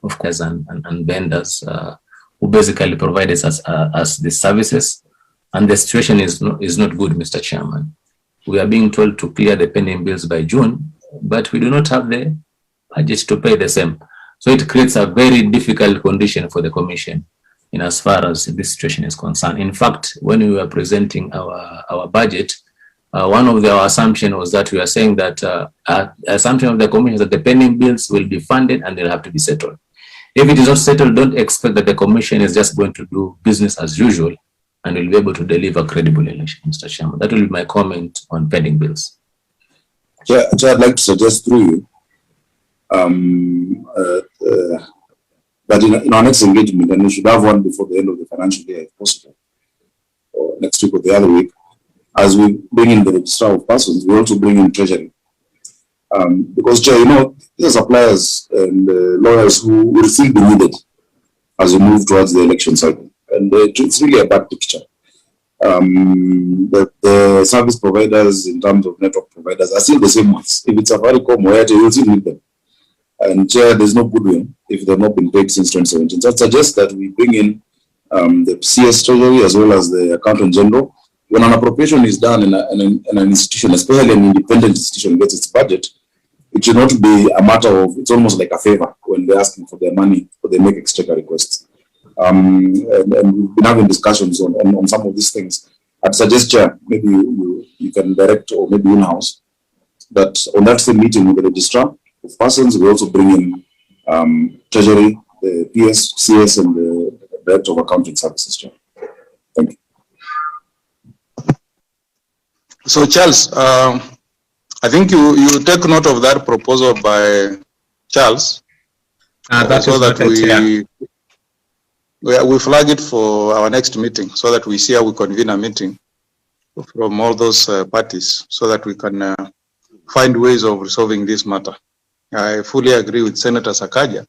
of course, and vendors who basically provide us as the services. And the situation is not good, Mr. Chairman. We are being told to clear the pending bills by June, but we do not have the budget to pay the same. So it creates a very difficult condition for the Commission in as far as this situation is concerned. In fact, when we were presenting our budget, one of our assumptions was that we are saying that assumption of the Commission is that the pending bills will be funded and they'll have to be settled. If it is not settled, don't expect that the Commission is just going to do business as usual and will be able to deliver credible election, Mr. Chairman. That will be my comment on pending bills. Chair, I'd like to suggest through you that in our next engagement, and we should have one before the end of the financial year if possible, or next week or the other week, as we bring in the registrar of persons, we also bring in treasury. Because, Chair, these are suppliers and lawyers who will still be needed as we move towards the election cycle. And it's really a bad picture. The service providers in terms of network providers are still the same ones. If it's Safaricom or Airtel, you'll still need them. And Chair, there's no goodwill if they've not been paid since 2017. So I suggest that we bring in the CS Treasury as well as the Accountant General. When an appropriation is done in an institution, especially an independent institution gets its budget, it should not be a matter of, it's almost like a favor when they're asking for their money or they make exchequer requests. And we've been having discussions on some of these things. I'd suggest, Chair, maybe you can direct, or maybe in-house, that on that same meeting with the registrar of persons, we also bring in Treasury, the PS, CS, and the Director of Accounting Services, Chair. Thank you. So, Charles, I think you take note of that proposal by Charles, so that we flag it for our next meeting, so that we see how we convene a meeting from all those parties, so that we can find ways of resolving this matter. I fully agree with Senator Sakaja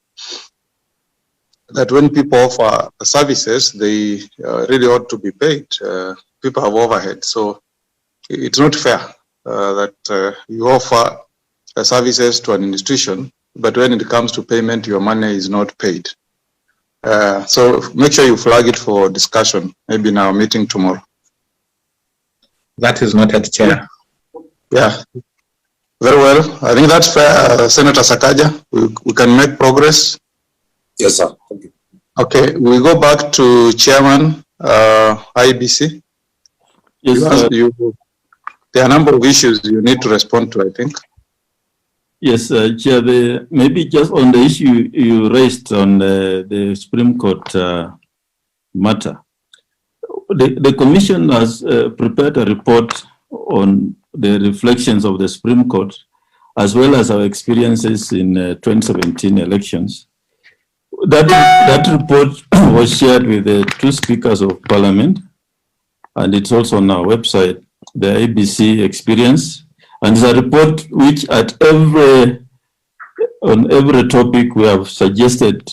that when people offer services, they really ought to be paid. People have overhead, so it's not fair that you offer services to an institution, but when it comes to payment, your money is not paid. So make sure you flag it for discussion, maybe in our meeting tomorrow. That is noted, Chair. Yeah, very well. I think that's fair, Senator Sakaja. We can make progress. Yes, sir. Thank you. Okay, we go back to Chairman IEBC. Yes, there are a number of issues you need to respond to, I think. Yes, Chair, maybe just on the issue you raised on the Supreme Court matter. The Commission has prepared a report on the reflections of the Supreme Court, as well as our experiences in 2017 elections. That report was shared with the two speakers of Parliament, and it's also on our website, the IEBC experience. And it's a report which on every topic we have suggested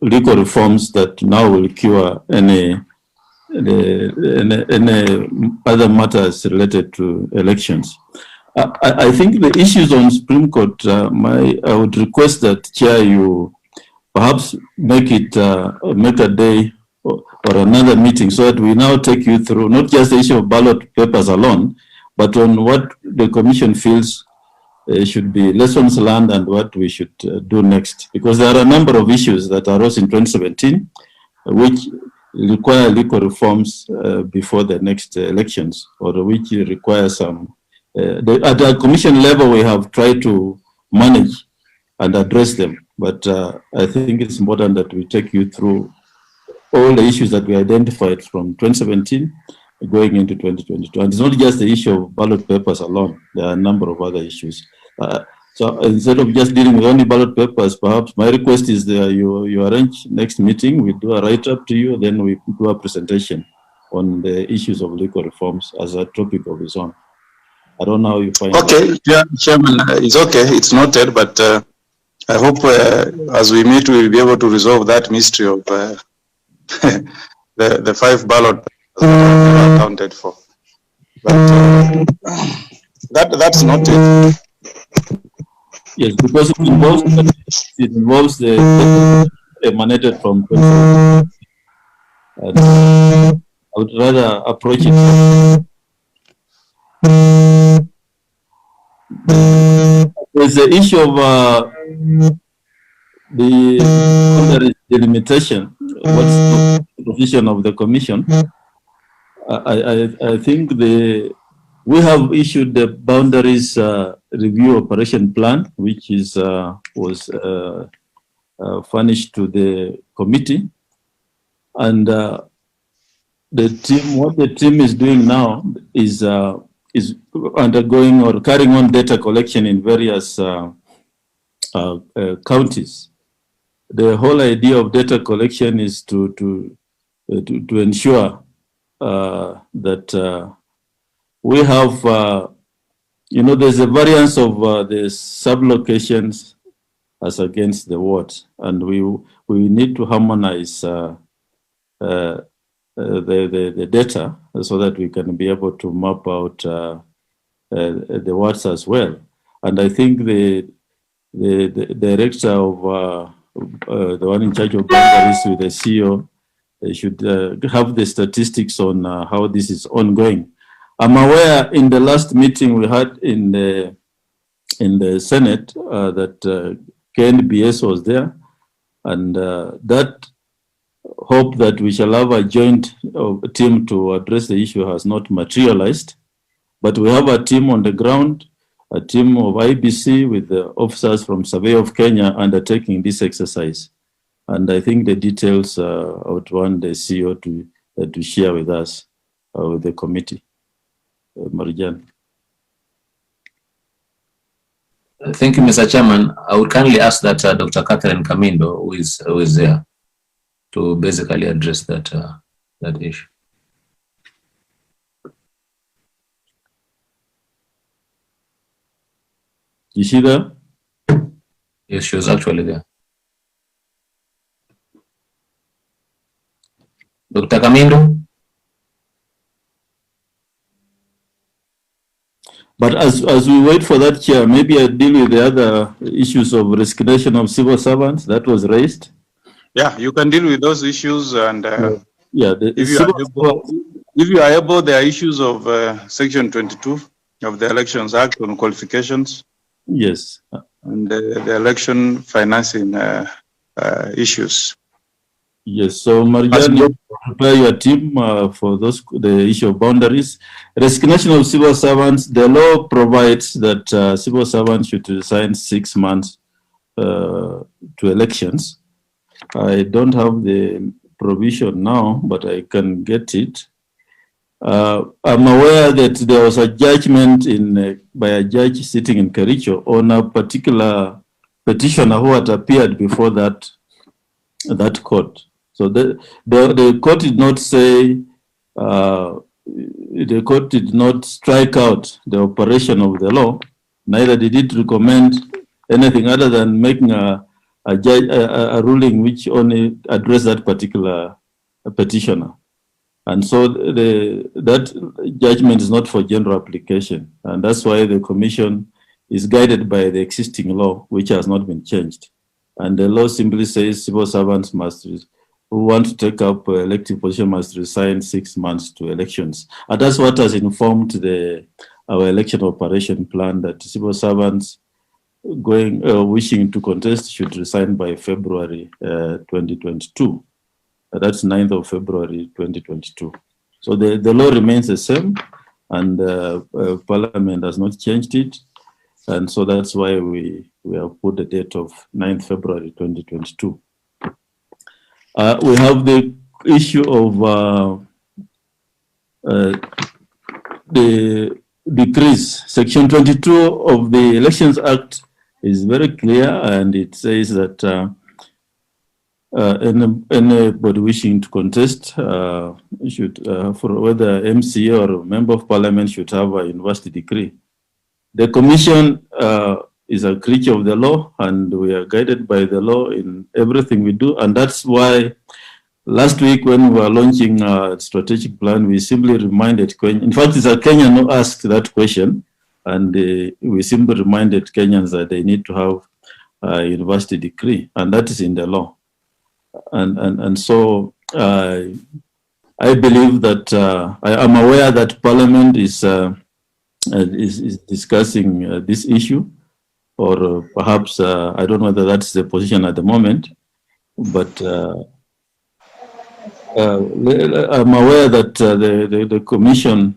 legal reforms that now will cure any other matters related to elections. I think the issues on Supreme Court, I would request that, Chair, you perhaps make a day or another meeting so that we now take you through not just the issue of ballot papers alone, but on what the Commission feels should be lessons learned and what we should do next. Because there are a number of issues that arose in 2017 which require legal reforms before the next elections, or which require some. At the Commission level, we have tried to manage and address them, but I think it's important that we take you through all the issues that we identified from 2017 going into 2022. And it's not just the issue of ballot papers alone. There are a number of other issues. So instead of just dealing with only ballot papers, perhaps my request is that you arrange next meeting, we do a write-up to you, then we do a presentation on the issues of legal reforms as a topic of its own. I don't know how you find it. Yeah, Chairman, it's okay, it's noted, but I hope as we meet, we'll be able to resolve that mystery of the 5 ballot accounted for. But that's not it. Yes, because it involves the emanated from 20. And I would rather approach it. There's the issue of the delimitation. What's the position of the commission? I think we have issued the boundaries review operation plan, which is was furnished to the committee, and what the team is doing now is undergoing or carrying on data collection in various counties. The whole idea of data collection is to ensure that we have, there's a variance of the sublocations as against the wards, and we need to harmonize the data so that we can be able to map out the wards as well. And I think the director of the one in charge of boundaries with the CEO should have the statistics on how this is ongoing. I'm aware in the last meeting we had in the Senate that KNBS was there, and that hope that we shall have a joint team to address the issue has not materialized. But we have a team on the ground, a team of IEBC with the officers from Survey of Kenya undertaking this exercise. And I think the details I would want the CEO to share with us, with the committee. Marijan. Thank you, Mr. Chairman. I would kindly ask that Dr. Catherine Kamindo, who is there, to basically address that issue. Is she there? Yes, she was actually there. Dr. Kamindo? But as we wait for that, Chair, maybe I deal with the other issues of resignation of civil servants that was raised. Yeah, you can deal with those issues, and if you are able, there are issues of Section 22 of the Elections Act on qualifications. Yes. And the election financing issues. Yes, so Marijan, you prepare your team for the issue of boundaries. Resignation of civil servants, the law provides that civil servants should resign 6 months to elections. I don't have the provision now, but I can get it. I'm aware that there was a judgment by a judge sitting in Kericho on a particular petitioner who had appeared before that court. So the court did not say, the court did not strike out the operation of the law, neither did it recommend anything other than making a ruling which only addressed that particular petitioner. And so that judgment is not for general application. And that's why the commission is guided by the existing law, which has not been changed. And the law simply says civil servants who want to take up elective position must resign 6 months to elections. And that's what has informed our election operation plan, that civil servants wishing to contest should resign by February 2022. That's 9th of February 2022. So the law remains the same, and Parliament has not changed it. And so that's why we have put the date of 9th February 2022. We have the issue of the decrease. Section 22 of the Elections Act is very clear, and it says that anybody wishing to contest should, for whether MC or member of parliament, should have a university degree. The commission is a creature of the law, and we are guided by the law in everything we do. And that's why last week when we were launching a strategic plan, we simply reminded Kenya. In fact, it's a Kenyan who asked that question, And we simply reminded Kenyans that they need to have a university degree, and that is in the law. And so I believe that I am aware that Parliament is discussing this issue, or perhaps I don't know whether that's the position at the moment, but I'm aware that the Commission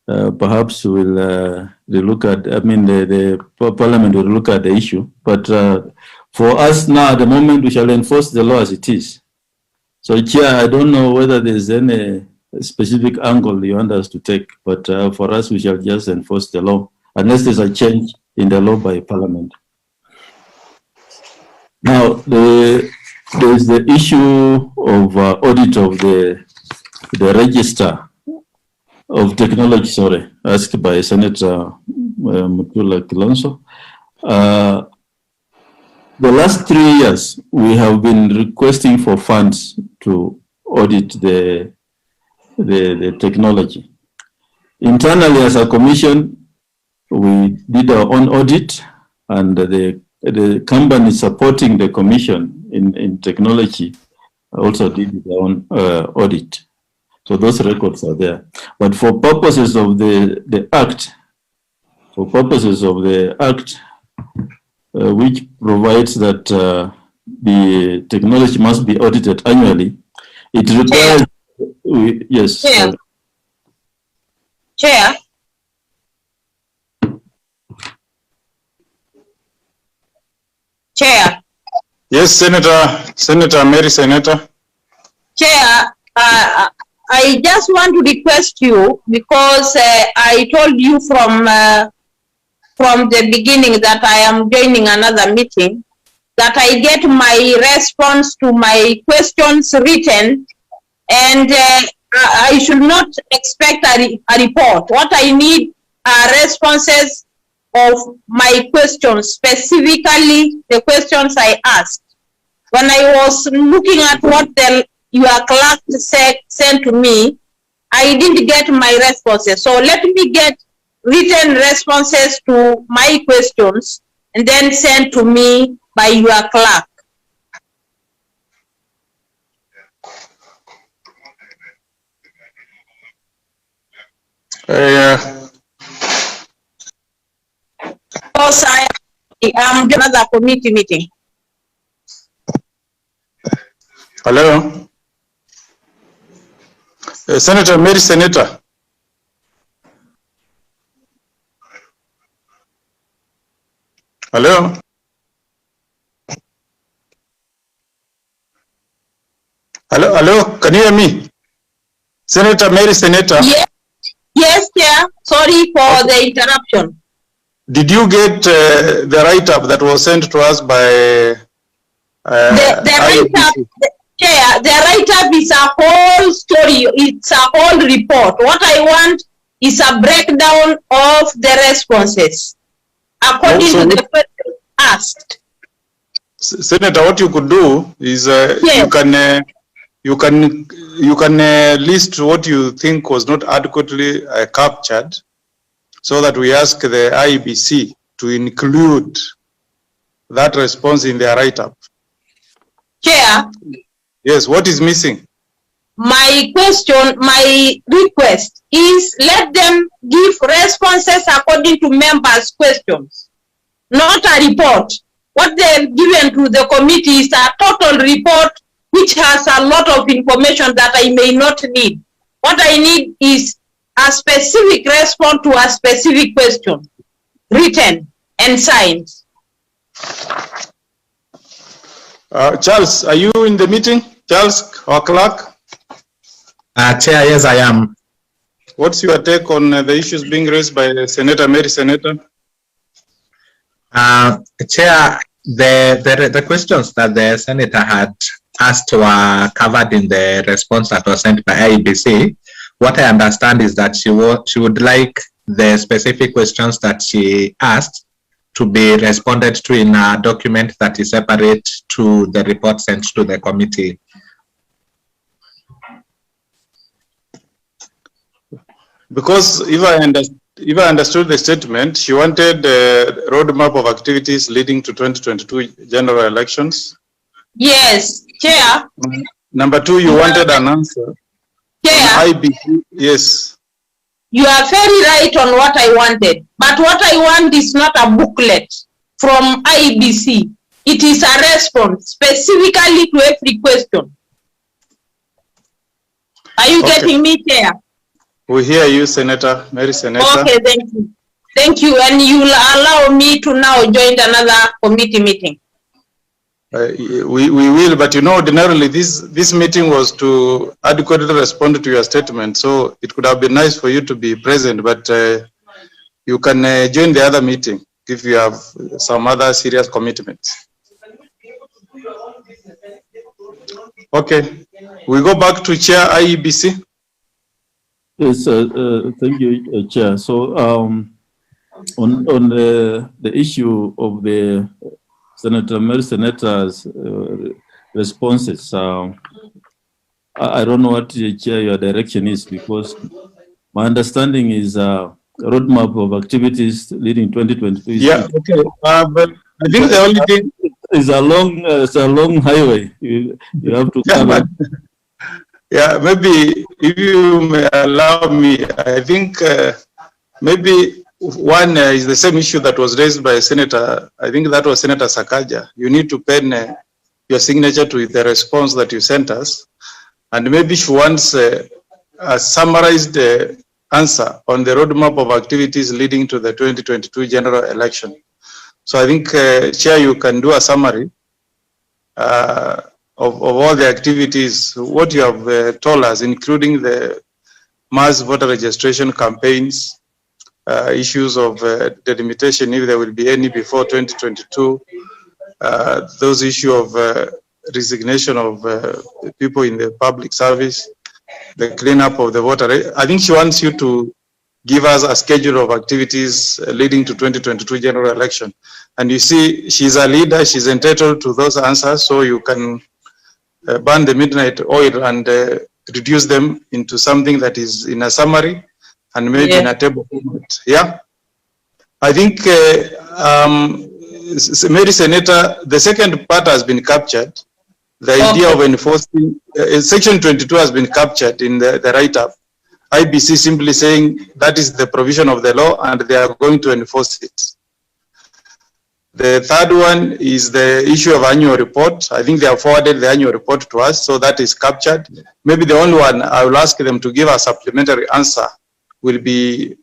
perhaps will look at, the Parliament will look at the issue. But for us now, at the moment, we shall enforce the law as it is. So, Chair, I don't know whether there's any specific angle you want us to take, but for us, we shall just enforce the law, unless there's a change in the law by Parliament. Now, there's the issue of audit of the register of technology, asked by Senator Mutula Kilonzo. The last 3 years, we have been requesting for funds to audit the technology. Internally, as a commission, we did our own audit, and the company supporting the commission in technology also did their own audit. So those records are there. But for purposes of the Act, which provides that the technology must be audited annually, it requires, yes. Chair. Chair. Chair. Yes, Senator Mary, Senator. Chair, I just want to request you, because I told you from the beginning that I am joining another meeting, that I get my response to my questions written, and I should not expect a report. What I need are responses of my questions, specifically the questions I asked. When I was looking at what your clerk sent to me, I didn't get my responses. So let me get written responses to my questions and then sent to me by your clerk. Because I am doing another committee meeting. Hello. Senator Mary, Senator. Hello. Hello. Can you hear me? Senator Mary, Senator. Yes, Chair. Sorry for the interruption. Did you get the write-up that was sent to us by the write-up, Chair, the write-up is a whole story. It's a whole report. What I want is a breakdown of the responses according to the question asked. Senator, what you could do is yes. you can list what you think was not adequately captured, so that we ask the IEBC to include that response in their write-up. Chair. Yes, what is missing? My request is let them give responses according to members' questions, not a report. What they've given to the committee is a total report which has a lot of information that I may not need. What I need is a specific response to a specific question, written and signed. Charles, are you in the meeting? Charles, our clerk? Chair, yes, I am. What's your take on the issues being raised by Senator Mary, Senator? Chair, the questions that the Senator had asked were covered in the response that was sent by IEBC. What I understand is that she would like the specific questions that she asked to be responded to in a document that is separate to the report sent to the committee. Because if if I understood the statement, she wanted a roadmap of activities leading to 2022 general elections. Yes, Chair. Number two, you wanted an answer. Chair. IEBC, yes. You are very right on what I wanted, but what I want is not a booklet from IEBC. It is a response specifically to every question. Are you getting me, Chair? We hear you, Senator, Mary Senator. Okay, thank you. Thank you, and you will allow me to now join another committee meeting. We will, but you know, ordinarily this meeting was to adequately respond to your statement, so it could have been nice for you to be present, but you can join the other meeting if you have some other serious commitments. Okay, we go back to Chair IEBC. Yes, thank you, Chair. So on the issue of the Senator's responses, I don't know what, Chair, your direction is, because my understanding is a roadmap of activities leading 2022. Yeah, okay. But I think the only thing is a long highway. You have to cover. Yeah, maybe if you may allow me, I think maybe one is the same issue that was raised by Senator, I think that was Senator Sakaja. You need to pen your signature to the response that you sent us. And maybe she wants a summarized answer on the roadmap of activities leading to the 2022 general election. So I think, Chair, you can do a summary of all the activities, what you have told us, including the mass voter registration campaigns, issues of delimitation, if there will be any before 2022, those issues of resignation of people in the public service, the cleanup of the voter. I think she wants you to give us a schedule of activities leading to 2022 general election. And you see, she's a leader, she's entitled to those answers, so you can burn the midnight oil and reduce them into something that is in a summary and maybe in a table format. Yeah, I think Mary Senator, the second part has been captured. The idea of enforcing section 22 has been captured in the write-up. IBC simply saying that is the provision of the law and they are going to enforce it. The third one is the issue of annual report. I think they have forwarded the annual report to us, so that is captured. Maybe the only one I will ask them to give a supplementary answer will be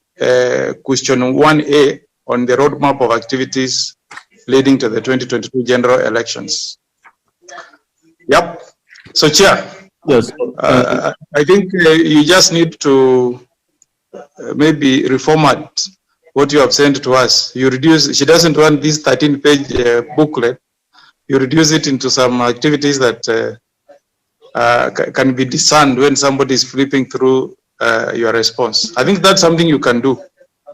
question 1A on the roadmap of activities leading to the 2022 general elections. Yep. So, Chair, yes, I think you just need to maybe reformat what you have sent to us. You reduce, she doesn't want this 13-page booklet. You reduce it into some activities that can be discerned when somebody is flipping through your response. I think that's something you can do.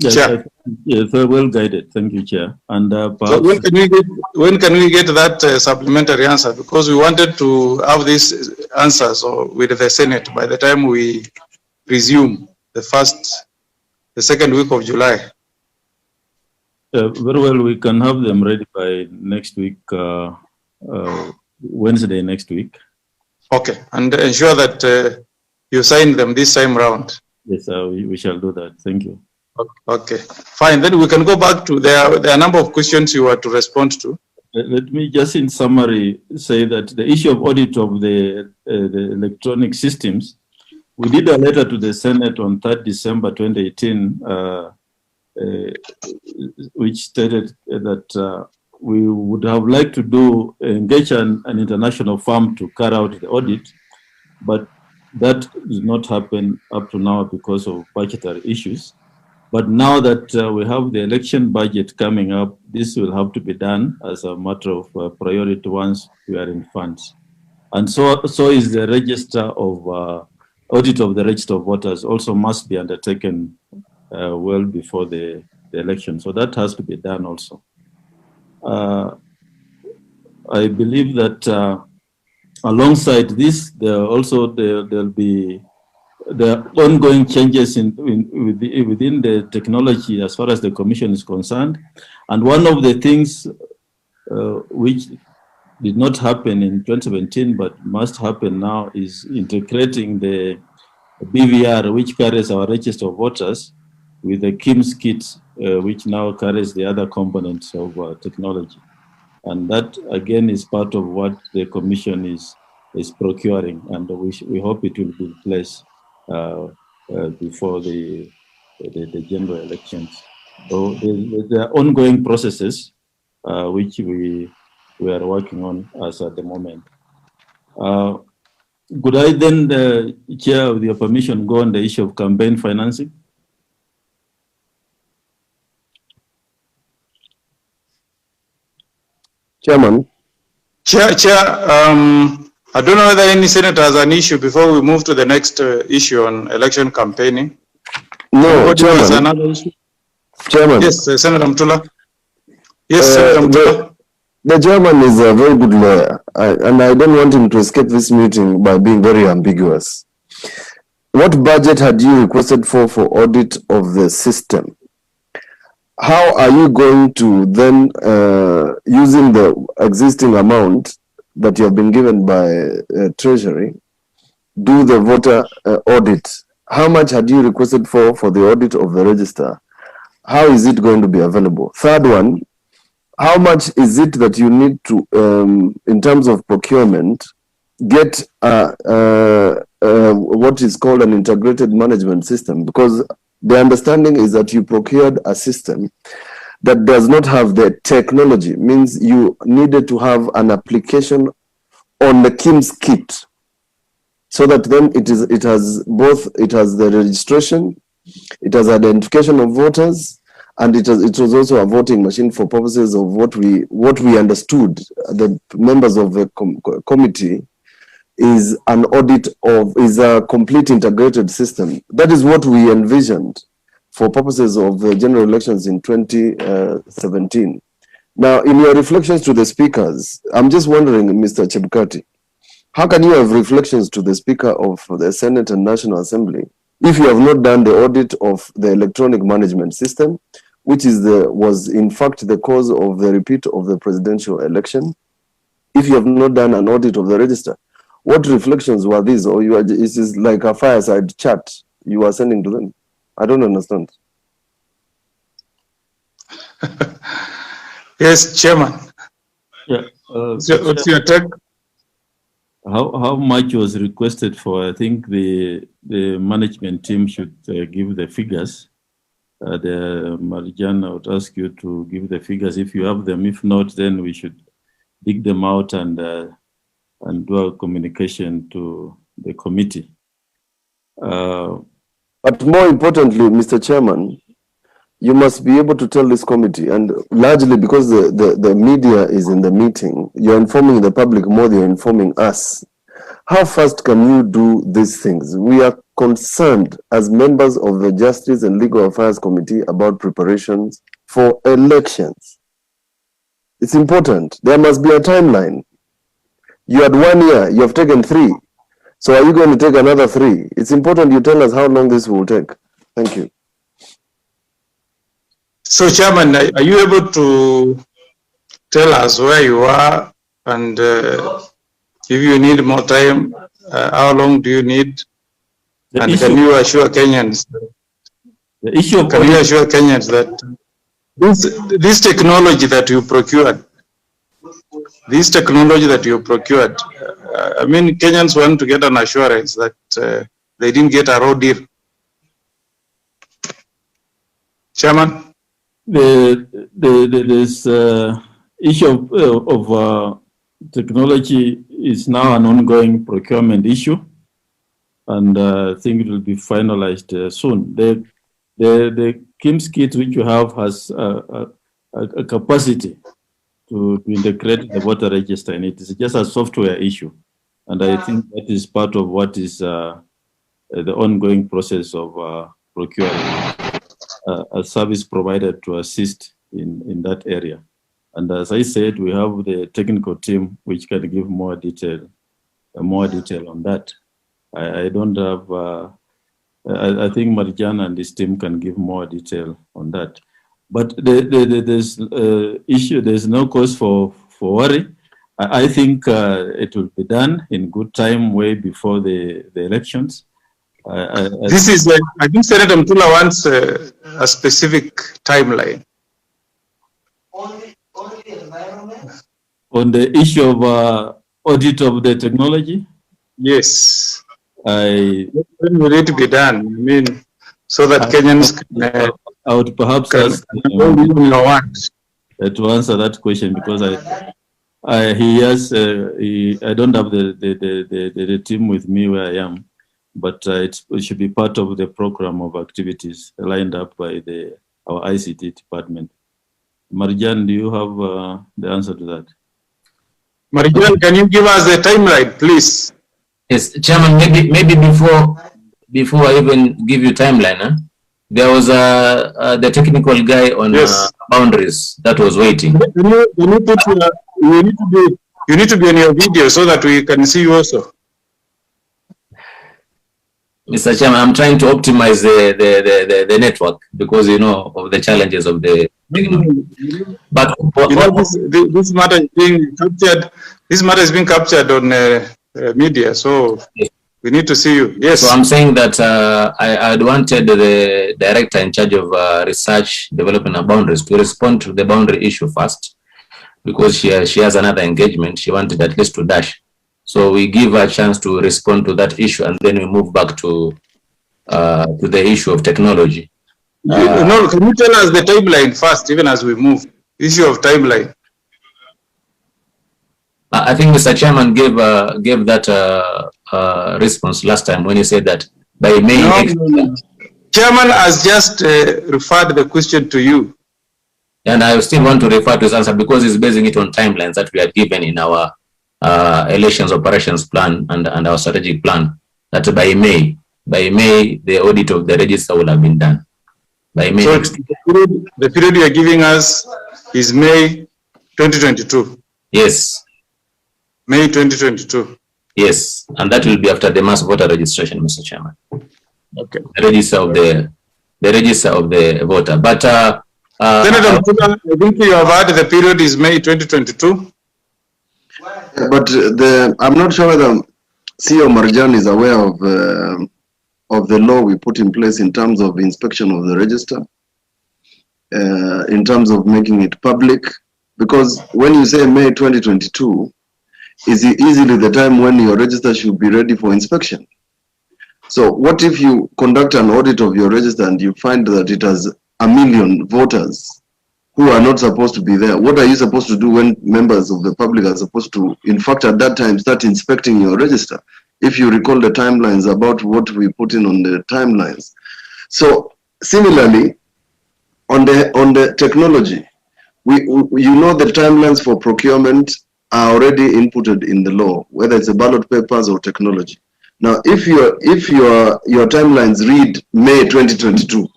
yes, Chair. yes, very well guided. Thank you, Chair. And So when can we get that supplementary answer? Because we wanted to have these answers with the Senate by the time we resume the second week of July. very well, we can have them ready by next week, Wednesday next week. Okay, and ensure that you sign them this time round. Yes, we shall do that. Thank you. Okay, fine. Then we can go back to there are a number of questions you were to respond to. Let me just in summary say that the issue of audit of the electronic systems, we did a letter to the Senate on 3rd December 2018, which stated that we would have liked to engage an international firm to carry out the audit, but that did not happen up to now because of budgetary issues. But now that we have the election budget coming up, this will have to be done as a matter of priority once we are in funds. And so is the register of audit of the register of voters also must be undertaken well before the election. So that has to be done also. I believe that alongside this, there'll be the ongoing changes within the technology as far as the commission is concerned. And one of the things which did not happen in 2017 but must happen now is integrating the BVR, which carries our register of voters, with the KIMS kit, which now carries the other components of technology. And that, again, is part of what the commission is procuring, and we hope it will be in place before the general elections. So there are ongoing processes which we are working on as at the moment. Could I then, Chair, with your permission, go on the issue of campaign financing? Chairman. Chair, I don't know whether any senator has an issue before we move to the next issue on election campaigning. No, Chairman. Another issue? Chairman. Yes, Senator Mtula. Yes, Senator Mtula. The chairman is a very good lawyer, and I don't want him to escape this meeting by being very ambiguous. What budget had you requested for audit of the system? How are you going to then, using the existing amount that you have been given by Treasury, do the voter audit? How much had you requested for the audit of the register? How is it going to be available? Third one, how much is it that you need to, in terms of procurement, get what is called an integrated management system? Because the understanding is that you procured a system that does not have the technology, means you needed to have an application on the KIMS kit, so that then it has the registration, it has identification of voters, and it was also a voting machine for purposes of what we understood. The members of the committee is an audit is a complete integrated system. That is what we envisioned for purposes of the general elections in 2017. Now, in your reflections to the speakers, I'm just wondering, Mr. Chebukati, how can you have reflections to the Speaker of the Senate and National Assembly if you have not done the audit of the electronic management system, which was in fact the cause of the repeat of the presidential election? If you have not done an audit of the register, what reflections were these? Or this is like a fireside chat you are sending to them? I don't understand. Yes, Chairman. Yeah. What's your take? How much was requested for? I think the management team should give the figures. Marijan, I would ask you to give the figures if you have them. If not, then we should dig them out and do a communication to the committee. But more importantly, Mr. Chairman, you must be able to tell this committee, and largely because the media is in the meeting, you're informing the public more than you're informing us. How fast can you do these things? We are concerned as members of the Justice and Legal Affairs Committee about preparations for elections. It's important. There must be a timeline. You had 1 year, you have taken 3. So are you going to take another 3? It's important you tell us how long this will take. Thank you. So, Chairman, are you able to tell us where you are, and if you need more time, how long do you need? And can you assure Kenyans? Can you assure Kenyans that this technology that you procured, I mean, Kenyans want to get an assurance that they didn't get a raw deal. Chairman? This issue of technology is now an ongoing procurement issue, and I think it will be finalized soon. The KIMS kit which you have has a capacity to integrate the voter register, and it is just a software issue. And I think that is part of what is the ongoing process of procuring a service provider to assist in that area. And as I said, we have the technical team which can give more detail on that. I don't have I think Marjan and his team can give more detail on that. But there's issue. There's no cause for worry. I think it will be done in good time, way before the elections. This is, I think Senator Mtula wants a specific timeline. On the issue of audit of the technology? Yes. When will it be done? I mean, so that Kenyans can... I would perhaps ask to answer that question, because I don't have the team with me where I am, but it should be part of the program of activities lined up by our ICT department. Marjan, do you have the answer to that? Marjan, can you give us the timeline, please? Yes, Chairman. Maybe before I even give you timeline, there was the technical guy on boundaries that was waiting. You need to be on your video so that we can see you also. Mr. Chairman, I'm trying to optimize the network because of the challenges of the technology. But this matter is being captured. This matter is being captured on media, so we need to see you. Yes. So I'm saying that I wanted the director in charge of research, development, and boundaries to respond to the boundary issue first, because she has another engagement. She wanted at least to dash. So we give her a chance to respond to that issue, and then we move back to the issue of technology. No, can you tell us the timeline first, even as we move? Issue of timeline. I think Mr. Chairman gave that response last time when he said that by May. No. Chairman has just referred the question to you. And I still want to refer to his answer because he's basing it on timelines that we had given in our elections operations plan and our strategic plan, that by May, the audit of the register will have been done. By May. So the period you are giving us is May 2022. Yes. May 2022. Yes, and that will be after the mass voter registration, Mr. Chairman. Okay. The register of the voter. But Senator Mtula, I think you have heard the period is May 2022. But I'm not sure whether CEO Marjan is aware of the law we put in place in terms of inspection of the register, in terms of making it public, because when you say May 2022, is easily the time when your register should be ready for inspection. So what if you conduct an audit of your register and you find that it has 1 million voters who are not supposed to be there? What are you supposed to do when members of the public are supposed to, in fact, at that time, start inspecting your register? If you recall the timelines about what we put in on the timelines. So similarly, on the technology, you know the timelines for procurement are already inputted in the law, whether it's a ballot papers or technology. Now, if your timelines read May 2022,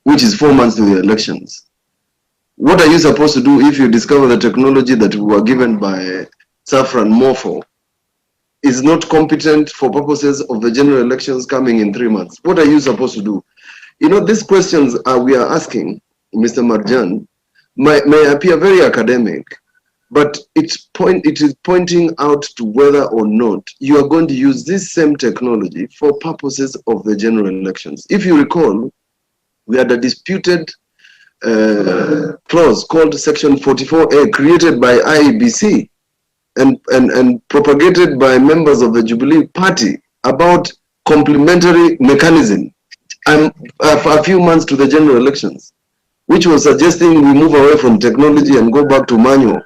which is 4 months to the elections, what are you supposed to do if you discover the technology that we were given by Safran Morpho is not competent for purposes of the general elections coming in 3 months? What are you supposed to do? These questions we are asking, Mr. Marjan, may appear very academic, but it is pointing out to whether or not you are going to use this same technology for purposes of the general elections. If you recall, we had a disputed clause called Section 44A created by IEBC and propagated by members of the Jubilee Party about complementary mechanism for a few months to the general elections, which was suggesting we move away from technology and go back to manual,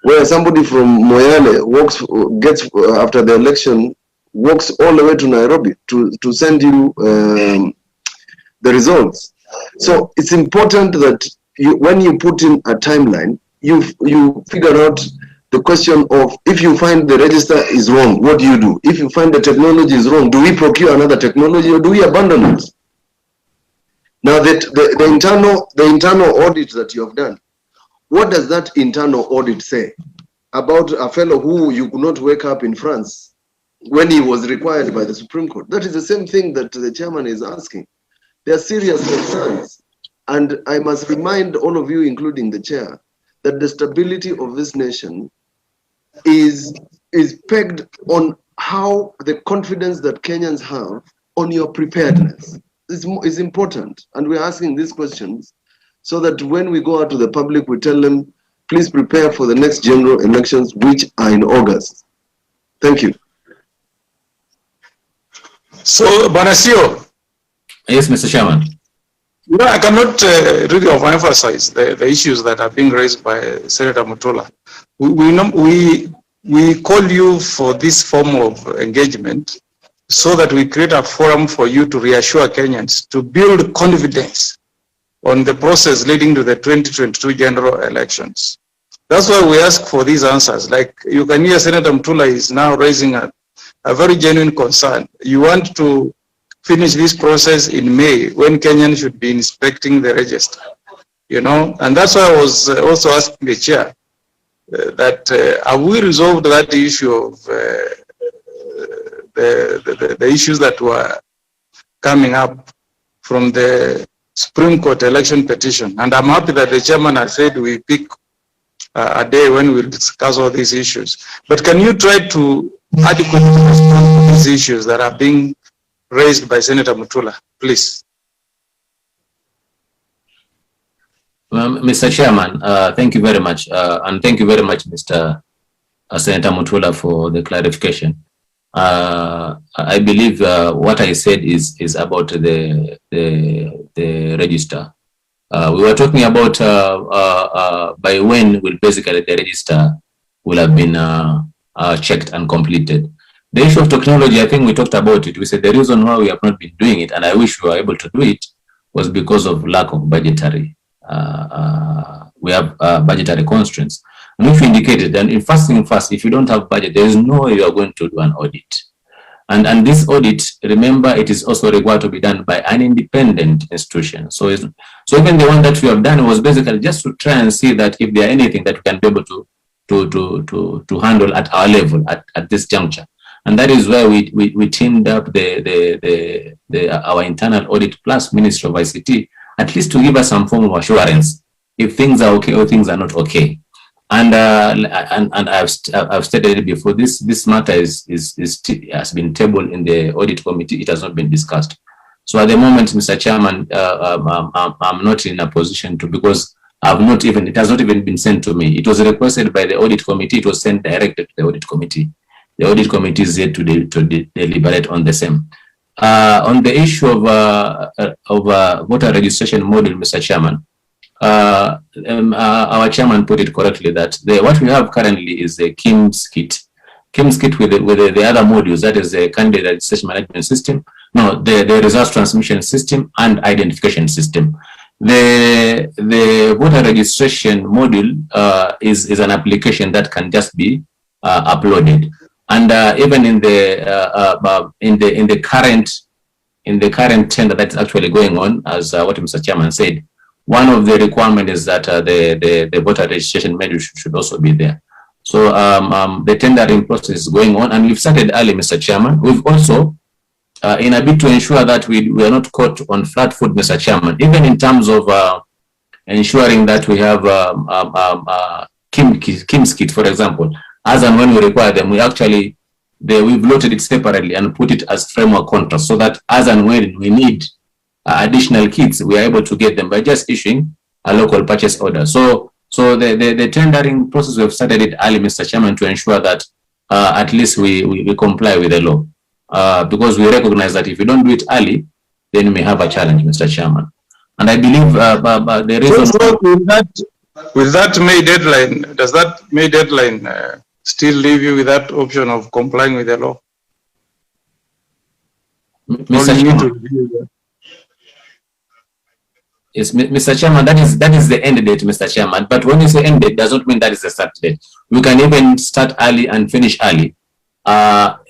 where somebody from Moyale gets after the election, walks all the way to Nairobi to send you the results. So it's important that when you put in a timeline, you figure out the question of, if you find the register is wrong, what do you do? If you find the technology is wrong, do we procure another technology or do we abandon it? Now, the internal audit that you have done, what does that internal audit say about a fellow who you could not wake up in France when he was required by the Supreme Court. That is the same thing that the chairman is asking. There are serious concerns. And I must remind all of you, including the chair, that the stability of this nation is pegged on how the confidence that Kenyans have on your preparedness is important. And we're asking these questions so that when we go out to the public, we tell them, please prepare for the next general elections, which are in August. Thank you. So, Banasio. Yes, Mr. Chairman. No, I cannot really overemphasize the issues that are being raised by Senator Mutula. We call you for this form of engagement so that we create a forum for you to reassure Kenyans, to build confidence on the process leading to the 2022 general elections. That's why we ask for these answers. Like you can hear Senator Mutula is now raising a very genuine concern. You want to finish this process in May when Kenyans should be inspecting the register, you know, and that's why I was also asking the chair that have we resolved that issue of the issues that were coming up from the Supreme Court election petition. And I'm happy that the chairman has said we pick a day when we'll discuss all these issues. But can you try to adequately respond to these issues that are being raised by Senator Mutula, please? Mr. Chairman, thank you very much. And thank you very much, Mr. Senator Mutula, for the clarification. I believe what I said is about the register. We were talking about by when will basically the register will have been checked and completed. The issue of technology, I think we talked about it. We said the reason why we have not been doing it, and I wish we were able to do it, was because of lack of budgetary. We have budgetary constraints. And if you indicated that in first thing first, if you don't have budget, there is no way you are going to do an audit. And this audit, remember, it is also required to be done by an independent institution. So even the one that we have done was basically just to try and see that if there are anything that we can be able to handle at our level at this juncture. And that is where we teamed up our internal audit plus Ministry of ICT, at least to give us some form of assurance if things are okay or things are not okay. And I've stated it before. This matter has been tabled in the audit committee. It has not been discussed. So at the moment, Mr. Chairman, I'm not in a position to, because it has not even been sent to me. It was requested by the audit committee. It was sent directly to the audit committee. The audit committee is yet to deliberate on the same. On the issue of voter registration module, Mr. Chairman, our chairman put it correctly that what we have currently is a KIMS kit. KIMS kit with the other modules, that is the candidate registration management system, the results transmission system and identification system. The voter registration module is an application that can just be uploaded. And even in the current tender that's actually going on, as what Mr. Chairman said, one of the requirements is that the voter registration module should also be there. So the tendering process is going on, and we've started early, Mr. Chairman. We've also, in a bid to ensure that we are not caught on flat foot, Mr. Chairman, even in terms of ensuring that we have KIMS kit, for example, as and when we require them, we've loaded it separately and put it as framework contracts so that as and when we need additional kits, we are able to get them by just issuing a local purchase order. So the tendering process, we've started it early, Mr. Chairman, to ensure that at least we comply with the law. Because we recognize that if you don't do it early, then you may have a challenge, Mr. Chairman. And I believe the reason... So with that May deadline, does that May deadline still leave you with that option of complying with the law? Mr. Chairman, yes, Mr. Chairman, that is the end date, Mr. Chairman. But when you say end date, does not mean that is the start date. We can even start early and finish early.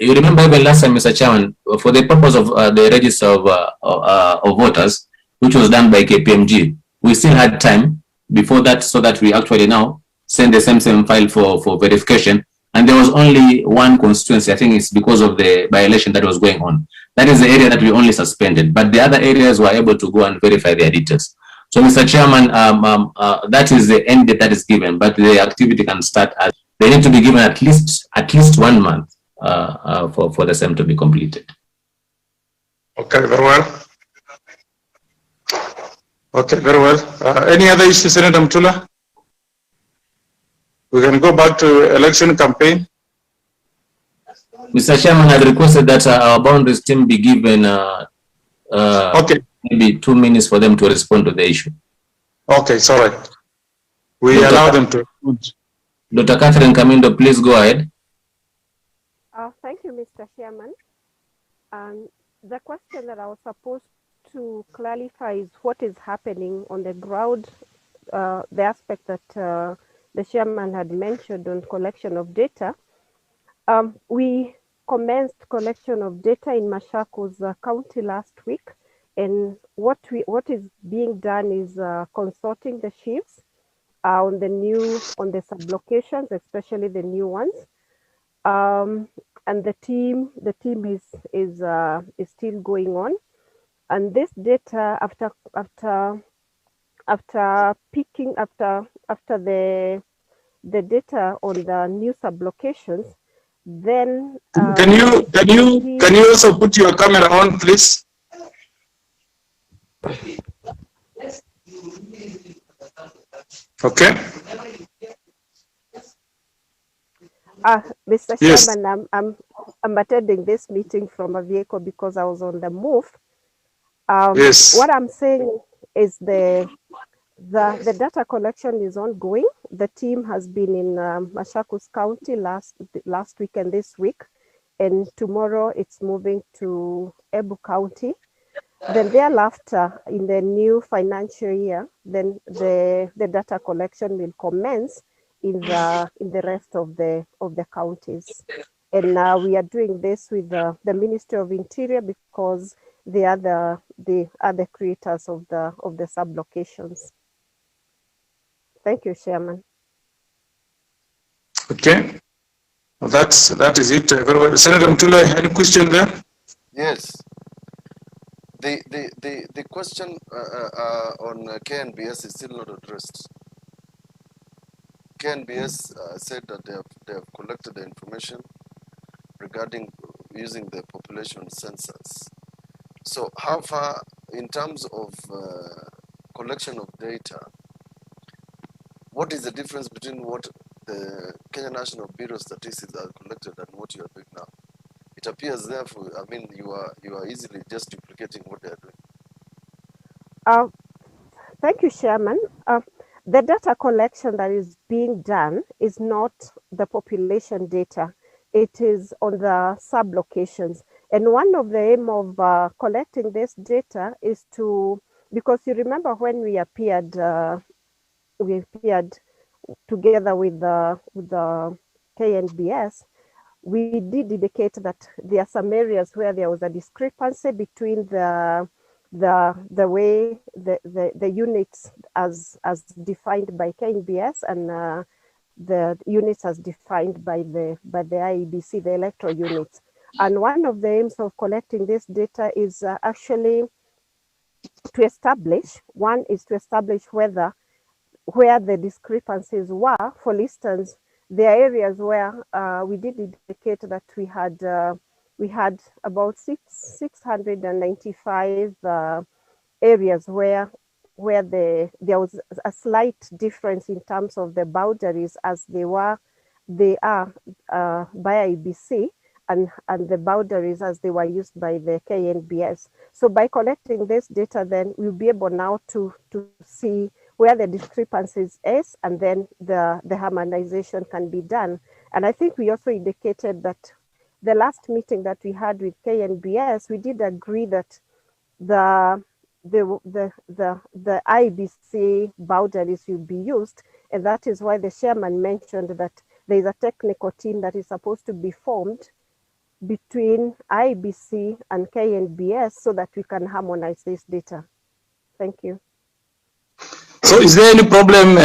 You remember even last time, Mr. Chairman, for the purpose of the register of voters, which was done by KPMG, we still had time before that, so that we actually now send the same file for verification. And there was only one constituency. I think it's because of the by-election that was going on. That is the area that we only suspended, but the other areas were able to go and verify their details. So, Mr. Chairman, that is the end date that is given, but the activity can start at, they need to be given at least 1 month for the same to be completed. Okay, very well. Okay, very well. Any other issues, Senator Mtula? We can go back to election campaign. Mr. Chairman, I requested that our boundaries team be given okay, maybe 2 minutes for them to respond to the issue. Okay, sorry. We allow them to respond. Dr. Catherine Kamindo, please go ahead. Thank you, Mr. Chairman. The question that I was supposed to clarify is what is happening on the ground, the aspect that the chairman had mentioned on collection of data. We commenced collection of data in Machakos County last week, and what is being done is consulting the chiefs on the sub-locations, especially the new ones, and the team is still going on, and this data after the data on the new sub-locations, then can you also put your camera on, please? Okay. Mr. Yes. Chairman, I'm attending this meeting from a vehicle because I was on the move. Yes. What I'm saying is the data collection is ongoing. The team has been in Machakos County last week and this week, and tomorrow it's moving to Embu County. Then thereafter, in the new financial year, then the data collection will commence in the rest of the counties. And we are doing this with the Ministry of Interior because they are the creators of the sub-locations. Thank you, Chairman. Okay, well, that is it. Very well. Senator Mtula, any question there? Yes. The question on KNBS is still not addressed. KNBS said that they have collected the information regarding using the population census. So how far, in terms of collection of data, what is the difference between what the Kenya National Bureau of Statistics has collected and what you are doing now? It appears, therefore, I mean, you are easily just duplicating what they are doing. Thank you, Chairman. The data collection that is being done is not the population data. It is on the sub-locations. And one of the aim of collecting this data is to, because you remember when we appeared together with the KNBS, we did indicate that there are some areas where there was a discrepancy between the way the units as defined by KNBS and the units as defined by the IEBC, the electoral units. And one of the aims of collecting this data is actually to establish, one is to establish where the discrepancies were. For instance, there are areas where we did indicate that we had about 695 areas where there was a slight difference in terms of the boundaries as they are by IEBC and the boundaries as they were used by the KNBS. So by collecting this data, then we'll be able now to see where the discrepancies is, and then the harmonization can be done. And I think we also indicated that the last meeting that we had with KNBS, we did agree that the IEBC boundaries will be used, and that is why the chairman mentioned that there is a technical team that is supposed to be formed between IEBC and KNBS so that we can harmonize this data. Thank you. So is there any problem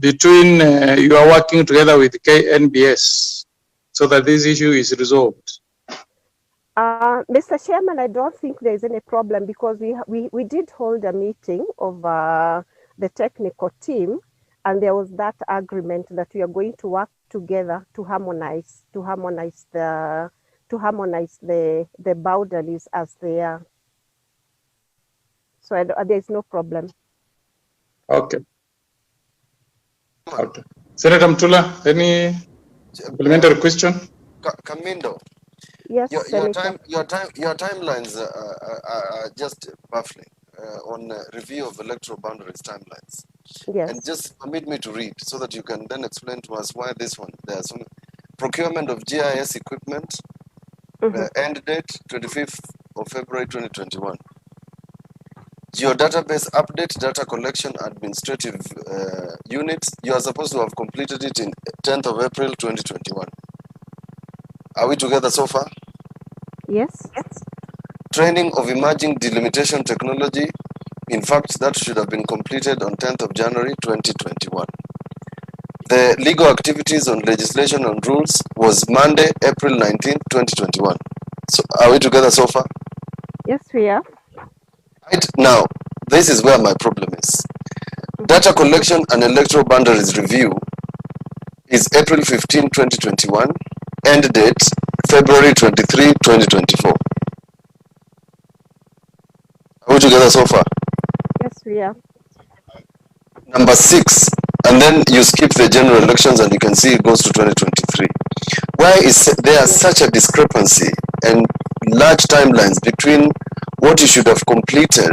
between you are working together with KNBS so that this issue is resolved? Mr. Chairman, I don't think there is any problem because we did hold a meeting of the technical team, and there was that agreement that we are going to work together to harmonize the boundaries as they are. So there is no problem. Okay. Okay. Senator Mtula, any supplementary question? Kamindo. Yes, your timelines are just baffling on review of electoral boundaries timelines. Yes. And just permit me to read so that you can then explain to us why this one. There's some procurement of GIS equipment, end date 25th of February 2021. Geodatabase update, data collection administrative unit. You are supposed to have completed it in 10th of April 2021. Are we together so far? Yes. Training of emerging delimitation technology. In fact, that should have been completed on 10th of January 2021. The legal activities on legislation and rules was Monday, April 19, 2021. So are we together so far? Yes, we are. Right now, this is where my problem is. Data collection and electoral boundaries review is April 15, 2021. End date February 23, 2024. Are we together so far? Yes, we are. Number 6, and then you skip the general elections and you can see it goes to 2023. Why is there such a discrepancy and large timelines between what you should have completed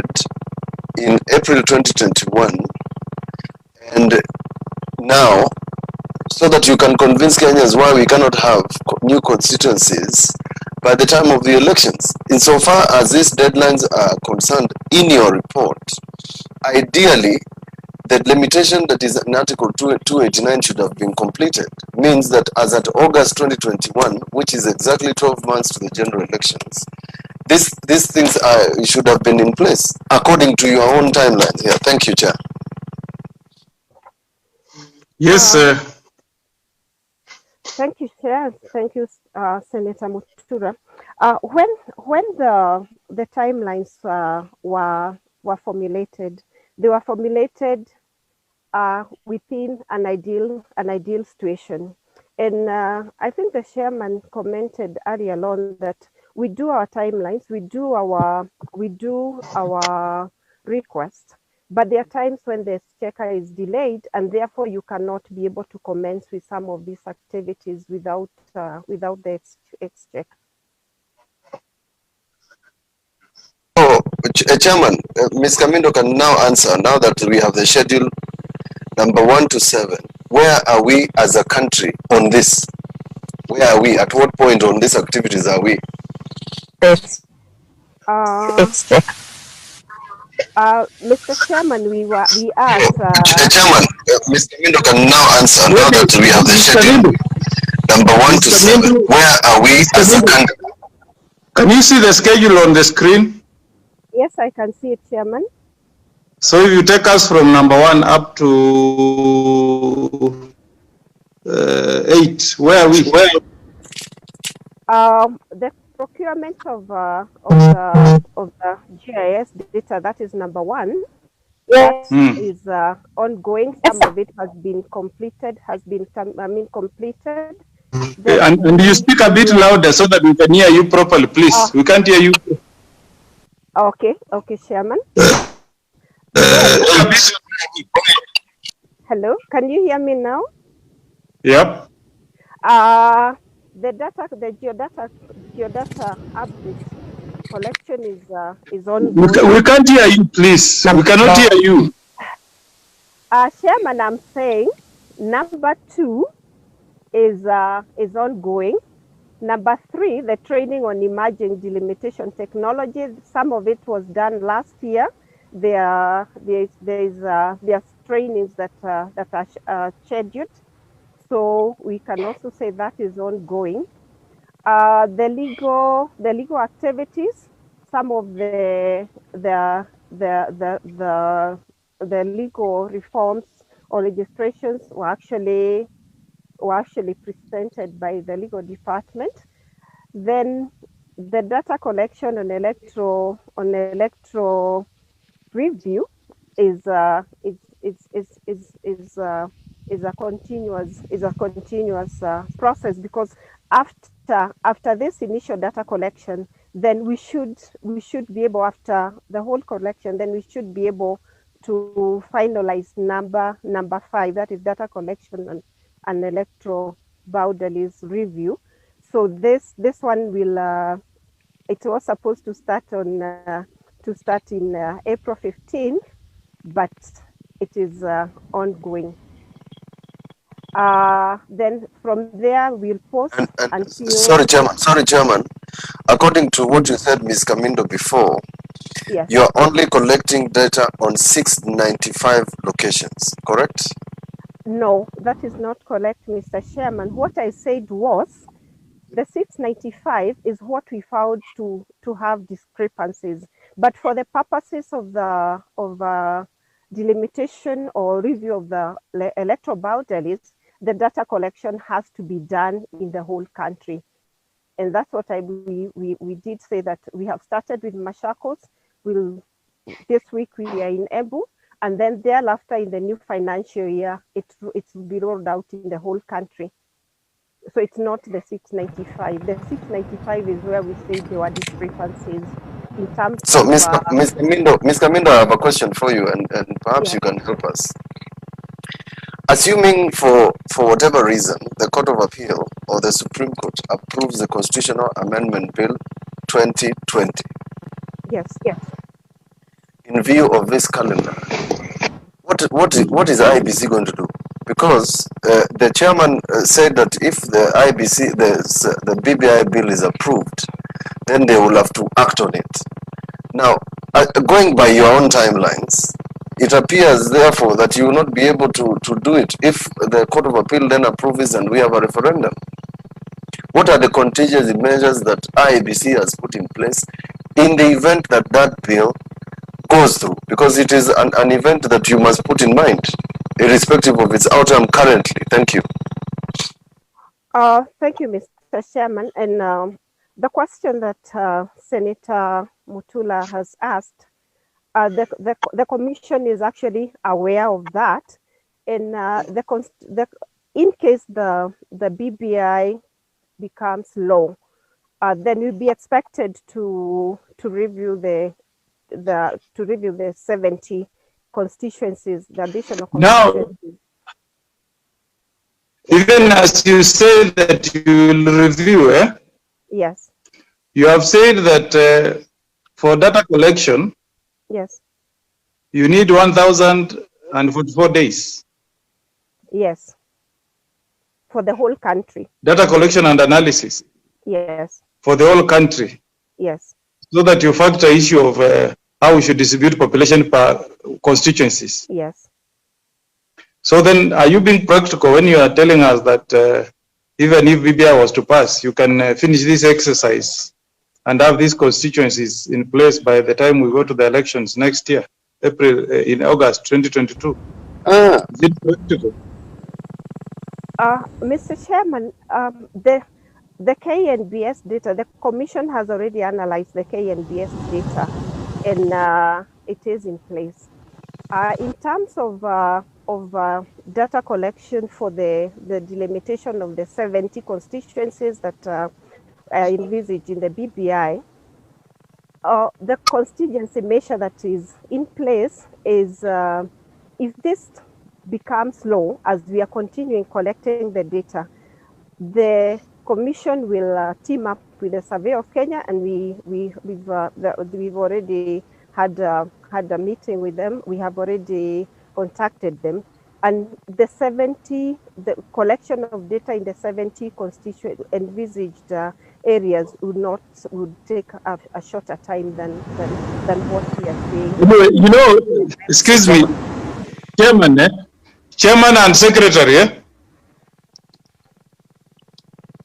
in April 2021 and now, so that you can convince Kenyans why we cannot have new constituencies by the time of the elections? Insofar as these deadlines are concerned in your report, ideally, the limitation that is in Article 289 should have been completed. Means that as at August 2021, which is exactly 12 months to the general elections, these things should have been in place according to your own timeline here. Thank you, Chair. Yes, sir. Thank you, Chair. Thank you, Senator Mutura. When the timelines were formulated, they were formulated within an ideal situation, and I think the chairman commented earlier on that we do our timelines, we do our request, but there are times when the exchequer is delayed, and therefore you cannot be able to commence with some of these activities without the exchequer. Oh, Chairman, Ms. Kamindo can now answer, now that we have the schedule number 1 to 7. Where are we as a country on this? Where are we? At what point on these activities are we? Mr. Chairman, we asked. Chairman, Ms. Kamindo can now answer, now that we have the schedule number 1 to 7. Where are we as a country? Can you see the schedule on the screen? Yes, I can see it, Chairman. So if you take us from number 1 up to 8, where are we? The procurement of the GIS data, that is number 1. That is ongoing. Some of it has been completed. Completed. And you speak a bit louder so that we can hear you properly, please. We can't hear you. Okay, Chairman. Hello, can you hear me now? Yep. The geodata update collection is on. We can't hear you, please. We cannot hear you. Chairman, I'm saying number 2 is ongoing. Number 3, the training on emerging delimitation technology. Some of it was done last year. There are trainings that are scheduled, so we can also say that is ongoing. The legal activities. Some of the legal reforms or registrations were actually presented by the legal department. Then the data collection on electro review is a continuous process, because after this initial data collection, then we should be able, after the whole collection, then we should be able to finalize number 5, that is data collection and electoral boundaries review. So this one will it was supposed to start in April 15, but it is ongoing. Then from there we'll post until... Sorry, Chairman. According to what you said, Ms. Kamindo, before, yes, you are only collecting data on 695 locations, correct? No, that is not correct, Mr. Chairman. What I said was the 695 is what we found to have discrepancies. But for the purposes of the delimitation or review of the electoral boundaries, the data collection has to be done in the whole country. And that's what we did say, that we have started with Machakos. This week we are in Embu, and then thereafter in the new financial year, it will be rolled out in the whole country. So it's not the 695. The 695 is where we say there were discrepancies in terms so, of... Ms. Kamindo, I have a question for you, and perhaps you can help us. Assuming for whatever reason, the Court of Appeal or the Supreme Court approves the Constitutional Amendment Bill 2020. Yes. In view of this calendar, what is IEBC going to do? Because the chairman said that if the IEBC, the BBI bill is approved, then they will have to act on it. Now, going by your own timelines, it appears therefore that you will not be able to do it if the Court of Appeal then approves and we have a referendum. What are the contingency measures that IEBC has put in place in the event that that bill goes through? Because it is an event that you must put in mind, irrespective of its outcome currently. Thank you. Thank you, Mr. Chairman. And the question that Senator Mutula has asked, the Commission is actually aware of that. And in case the BBI becomes law, then we'll be expected to review the 70 constituencies, the additional constituencies. Now, even as you say that you will review, Yes. you have said that for data collection, Yes. you need 1,044 days. Yes. For the whole country. Data collection and analysis. Yes. For the whole country. Yes. So that you factor issue of how we should distribute population per constituencies. Yes. So then, are you being practical when you are telling us that even if BBI was to pass, you can finish this exercise and have these constituencies in place by the time we go to the elections next year, in August 2022? Is it practical? Mr. Chairman, the KNBS data, the Commission has already analyzed the KNBS data, and it is in place. In terms of data collection for the delimitation of the 70 constituencies that are envisaged in the BBI, the contingency measure that is in place is if this becomes law, as we are continuing collecting the data, the Commission will team up with the Survey of Kenya, and we've already had a meeting with them. We have already contacted them, and the collection of data in the 70 constituent envisaged areas would take a shorter time than what we are saying. Excuse me, Chairman and Secretary.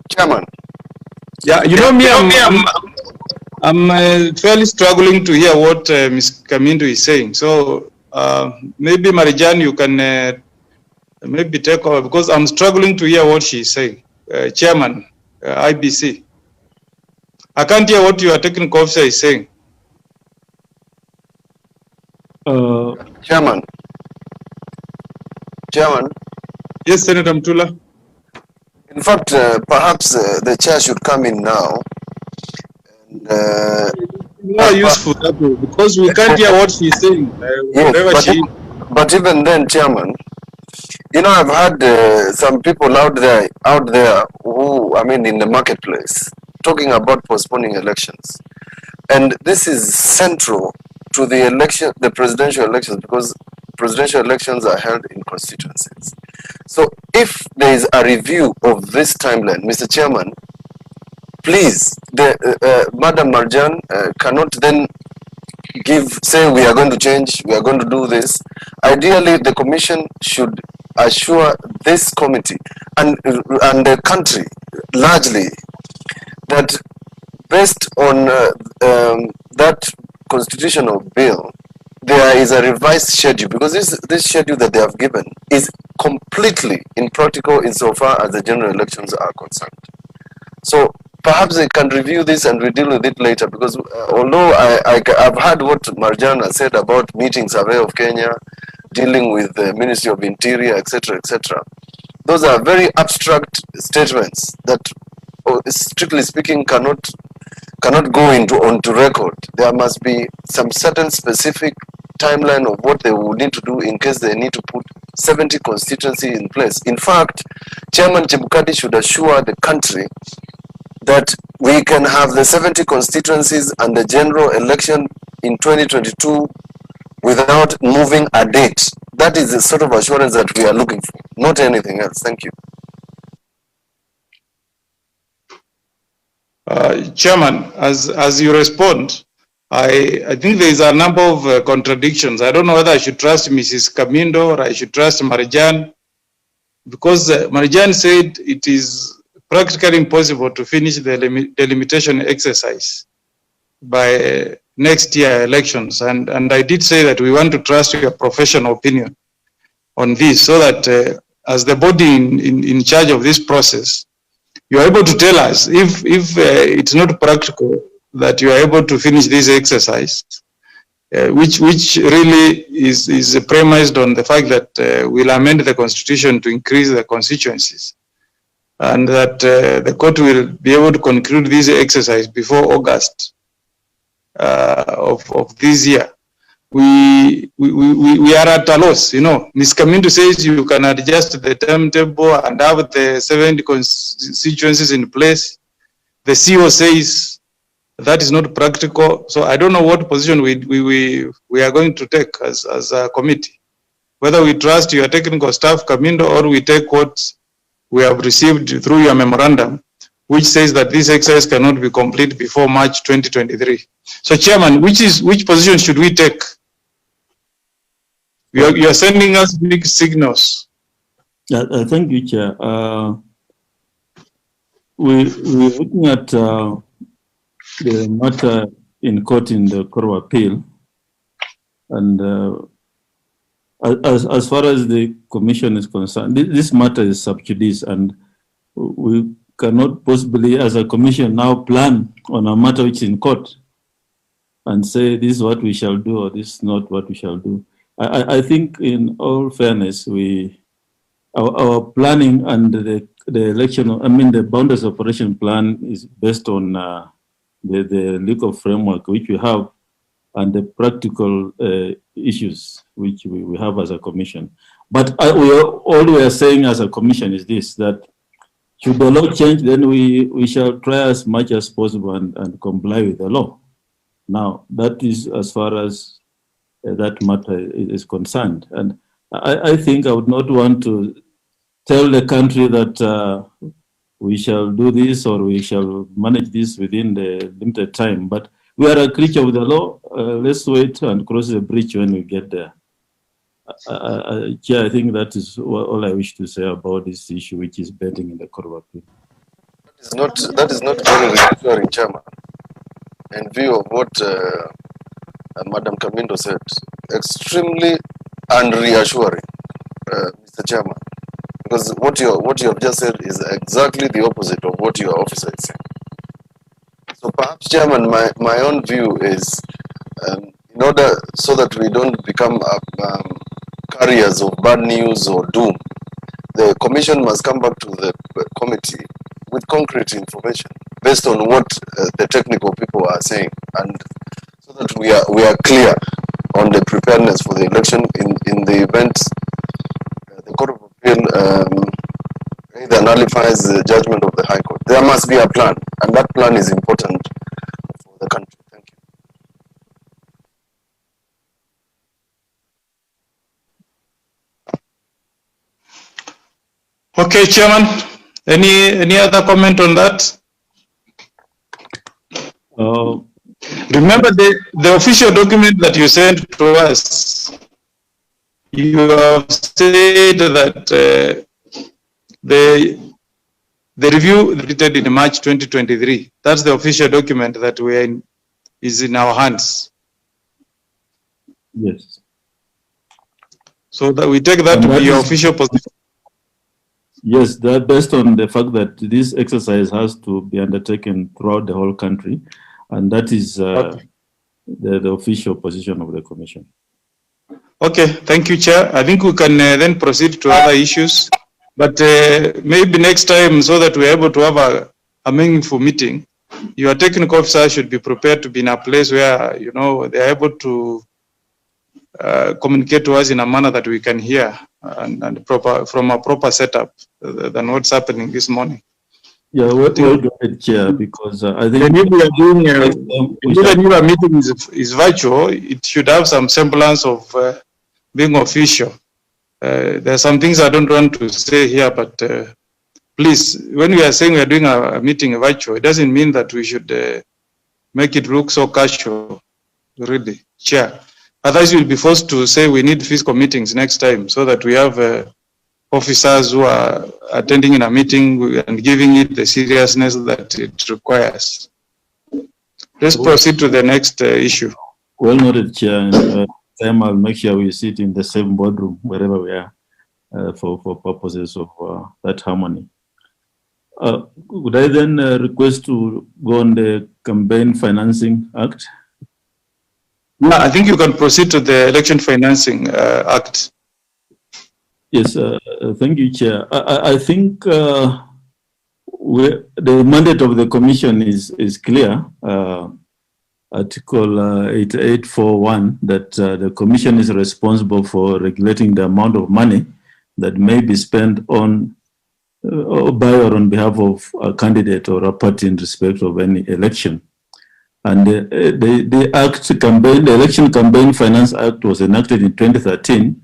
Chairman. Yeah, I'm fairly struggling to hear what Ms. Kamindo is saying. So maybe Marijan, you can maybe take over, because I'm struggling to hear what she's saying. Chairman, IBC. I can't hear what your technical officer is saying. Chairman. Yes, Senator Mtula. In fact, perhaps the chair should come in now. More useful because we can't hear what she's saying. Yes, but even then, Chairman, you know, I've had some people out there who, I mean, in the marketplace, talking about postponing elections, and this is central to the presidential elections, because presidential elections are held in constituencies. So if there is a review of this timeline, Mr. Chairman, please, Madam Marjan cannot then say we are going to change, we are going to do this. Ideally, the commission should assure this committee and the country largely that based on that constitutional bill, there is a revised schedule, because this schedule that they have given is completely impractical insofar as the general elections are concerned. So perhaps they can review this and we deal with it later, because although I've heard what Marjana said about meeting Survey of Kenya, dealing with the Ministry of Interior, etc., those are very abstract statements that, strictly speaking, cannot go onto record. There must be some certain specific timeline of what they will need to do in case they need to put 70 constituencies in place. In fact, Chairman Chebukati should assure the country that we can have the 70 constituencies and the general election in 2022 without moving a date. That is the sort of assurance that we are looking for, not anything else. Thank you. Chairman, as you respond, I think there is a number of contradictions. I don't know whether I should trust Mrs. Kamindo or I should trust Marjan, because Marjan said it is practically impossible to finish the delimitation exercise by next year elections. And I did say that we want to trust your professional opinion on this, so that as the body in charge of this process, you are able to tell us if it's not practical that you are able to finish this exercise, which really is premised on the fact that we'll amend the constitution to increase the constituencies, and that the court will be able to conclude this exercise before August of this year. We are at a loss, you know. Ms. Kamindo says you can adjust the timetable and have the 70 constituencies in place. The CEO says that is not practical. So I don't know what position we are going to take as a committee. Whether we trust your technical staff, Kamindo, or we take what we have received through your memorandum, which says that this exercise cannot be complete before March 2023. So, Chairman, which position should we take? You are sending us big signals. Thank you, Chair. We're looking at the matter in court in the Court of Appeal, and as far as the Commission is concerned, this matter is sub judice, and we cannot possibly, as a Commission, now plan on a matter which is in court and say this is what we shall do or this is not what we shall do. I think, in all fairness, our planning and the election, the boundaries operation plan is based on the legal framework which we have and the practical issues which we have as a commission. But all we are saying as a commission is this, that should the law change, then we shall try as much as possible and comply with the law. Now, that is as far as that matter is concerned. And I think I would not want to tell the country that we shall do this or we shall manage this within the limited time. But we are a creature of the law. Let's wait and cross the bridge when we get there. Chair, I think that is all I wish to say about this issue, which is pending in the Court of Appeal. That is not very reassuring, Chairman. In view of what Madam Kamindo said, extremely unreassuring, Mr. Chairman. because what you have just said is exactly the opposite of what your officer is saying. So perhaps, Chairman, my own view is, in order so that we don't become carriers of bad news or doom, the commission must come back to the committee with concrete information based on what the technical people are saying, and so that we are clear on the preparedness for the election in the event the Court of Appeal either nullifies the judgment of the High Court. There must be a plan, and that plan is important for the country. Thank you. Okay, Chairman. Any other comment on that? Remember the official document that you sent to us. You have said that the review dated in March 2023. That's the official document that is in our hands. Yes. So that we take that to be your official position. Yes, that based on the fact that this exercise has to be undertaken throughout the whole country, and that is Okay. the official position of the Commission. Okay, thank you, Chair. I think we can then proceed to other issues, but maybe next time, so that we're able to have a meaningful meeting, your technical officer should be prepared to be in a place where, you know, they're able to communicate to us in a manner that we can hear and proper, from a proper setup than what's happening this morning. Yeah, we'll go ahead, Chair, because I think if we are doing even if a meeting is virtual, it should have some semblance of being official. There are some things I don't want to say here, but please, when we are saying we are doing a meeting virtual, it doesn't mean that we should make it look so casual, really, Chair. Otherwise, we'll be forced to say we need physical meetings next time, so that we have officers who are attending in a meeting and giving it the seriousness that it requires. Let's proceed to the next issue. Well noted, Chair. Time I'll make sure we sit in the same boardroom wherever we are for purposes of that harmony. Would I then request to go on the Campaign Financing Act? Yeah, I think you can proceed to the Election Financing Act. Yes, thank you, Chair. I think the mandate of the Commission is clear. Article 8841, that the Commission is responsible for regulating the amount of money that may be spent on by or on behalf of a candidate or a party in respect of any election. And the Election Campaign Finance Act was enacted in 2013,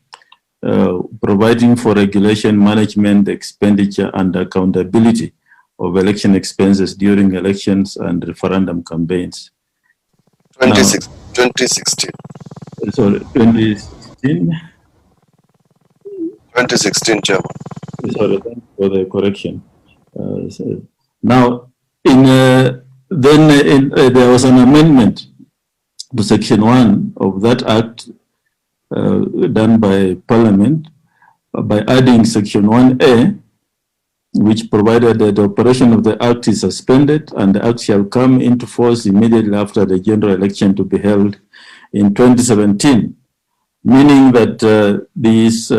providing for regulation, management, expenditure, and accountability of election expenses during elections and referendum campaigns. 2016. Sorry, 2016? 2016, Chairman. Sorry, thanks for the correction. Now, there was an amendment to Section 1 of that Act done by Parliament by adding Section 1A, which provided that the operation of the Act is suspended and the Act shall come into force immediately after the general election to be held in 2017, meaning that this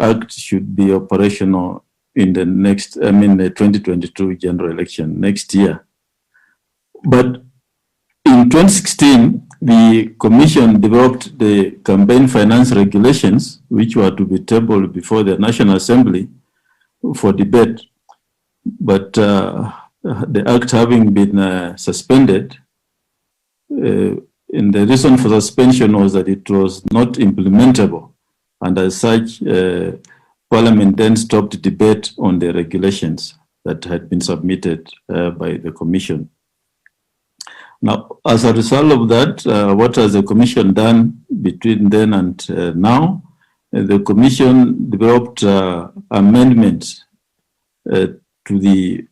Act should be operational in the next, the 2022 general election next year. But in 2016, the Commission developed the campaign finance regulations, which were to be tabled before the National Assembly for debate. But the Act having been suspended, and the reason for suspension was that it was not implementable. And as such, Parliament then stopped debate on the regulations that had been submitted by the Commission. Now, as a result of that, what has the Commission done between then and now? The Commission developed amendments to the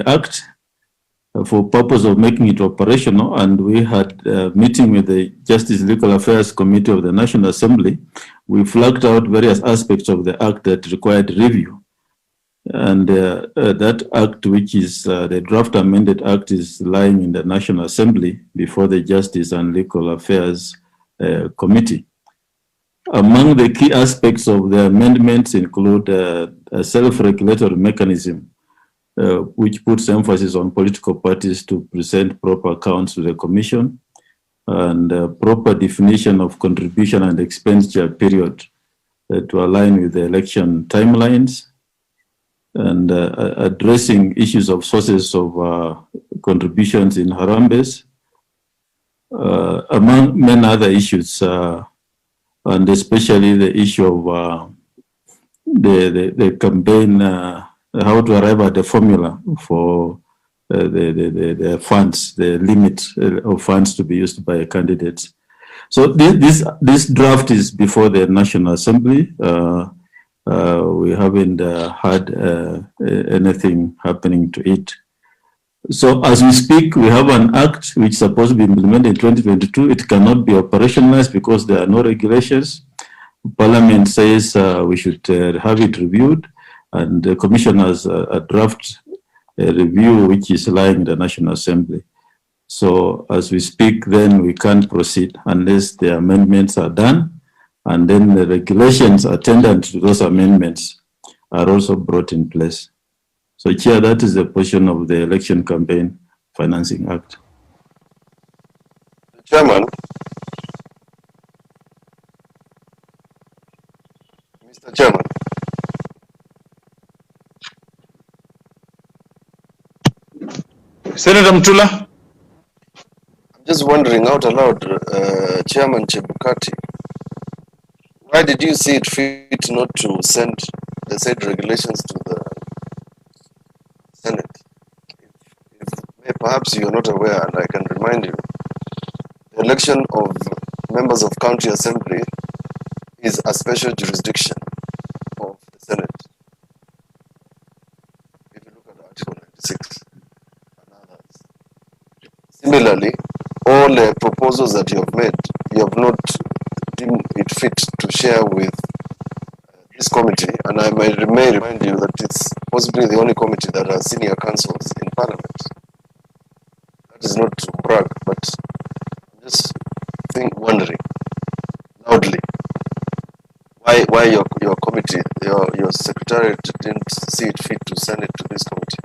Act, for purpose of making it operational, and we had a meeting with the Justice Legal Affairs Committee of the National Assembly. We flagged out various aspects of the act that required review. And that act, which is the draft amended act, is lying in the National Assembly before the Justice and Legal Affairs Committee. Among the key aspects of the amendments include a self-regulatory mechanism, which puts emphasis on political parties to present proper accounts to the Commission, and proper definition of contribution and expenditure period to align with the election timelines, and addressing issues of sources of contributions in Harambes, among many other issues, and especially the issue of the campaign, how to arrive at the formula for the funds, the limit of funds to be used by candidates. So this draft is before the National Assembly. We haven't had anything happening to it. So as we speak, we have an act which is supposed to be implemented in 2022. It cannot be operationalized because there are no regulations. Parliament says we should have it reviewed, and the Commission has a draft review which is lying in the National Assembly. So as we speak, then we can't proceed unless the amendments are done, and then the regulations attendant to those amendments are also brought in place. So, Chair, that is the portion of the Election Campaign Financing Act. Chairman, Mr. Chairman. Senator Mtula. I'm just wondering out aloud, Chairman Chebukati, why did you see it fit not to send the said regulations to the Senate? If perhaps you are not aware, and I can remind you, the election of members of county assembly is a special jurisdiction of the Senate. If you look at Article 96 and others. Similarly, all the proposals that you have made, you have not deemed it fit to share with this committee, and I may remind you that it's possibly the only committee that has senior counsels in Parliament. That is not to brag, but I'm just wondering loudly why your committee, your secretariat didn't see it fit to send it to this committee.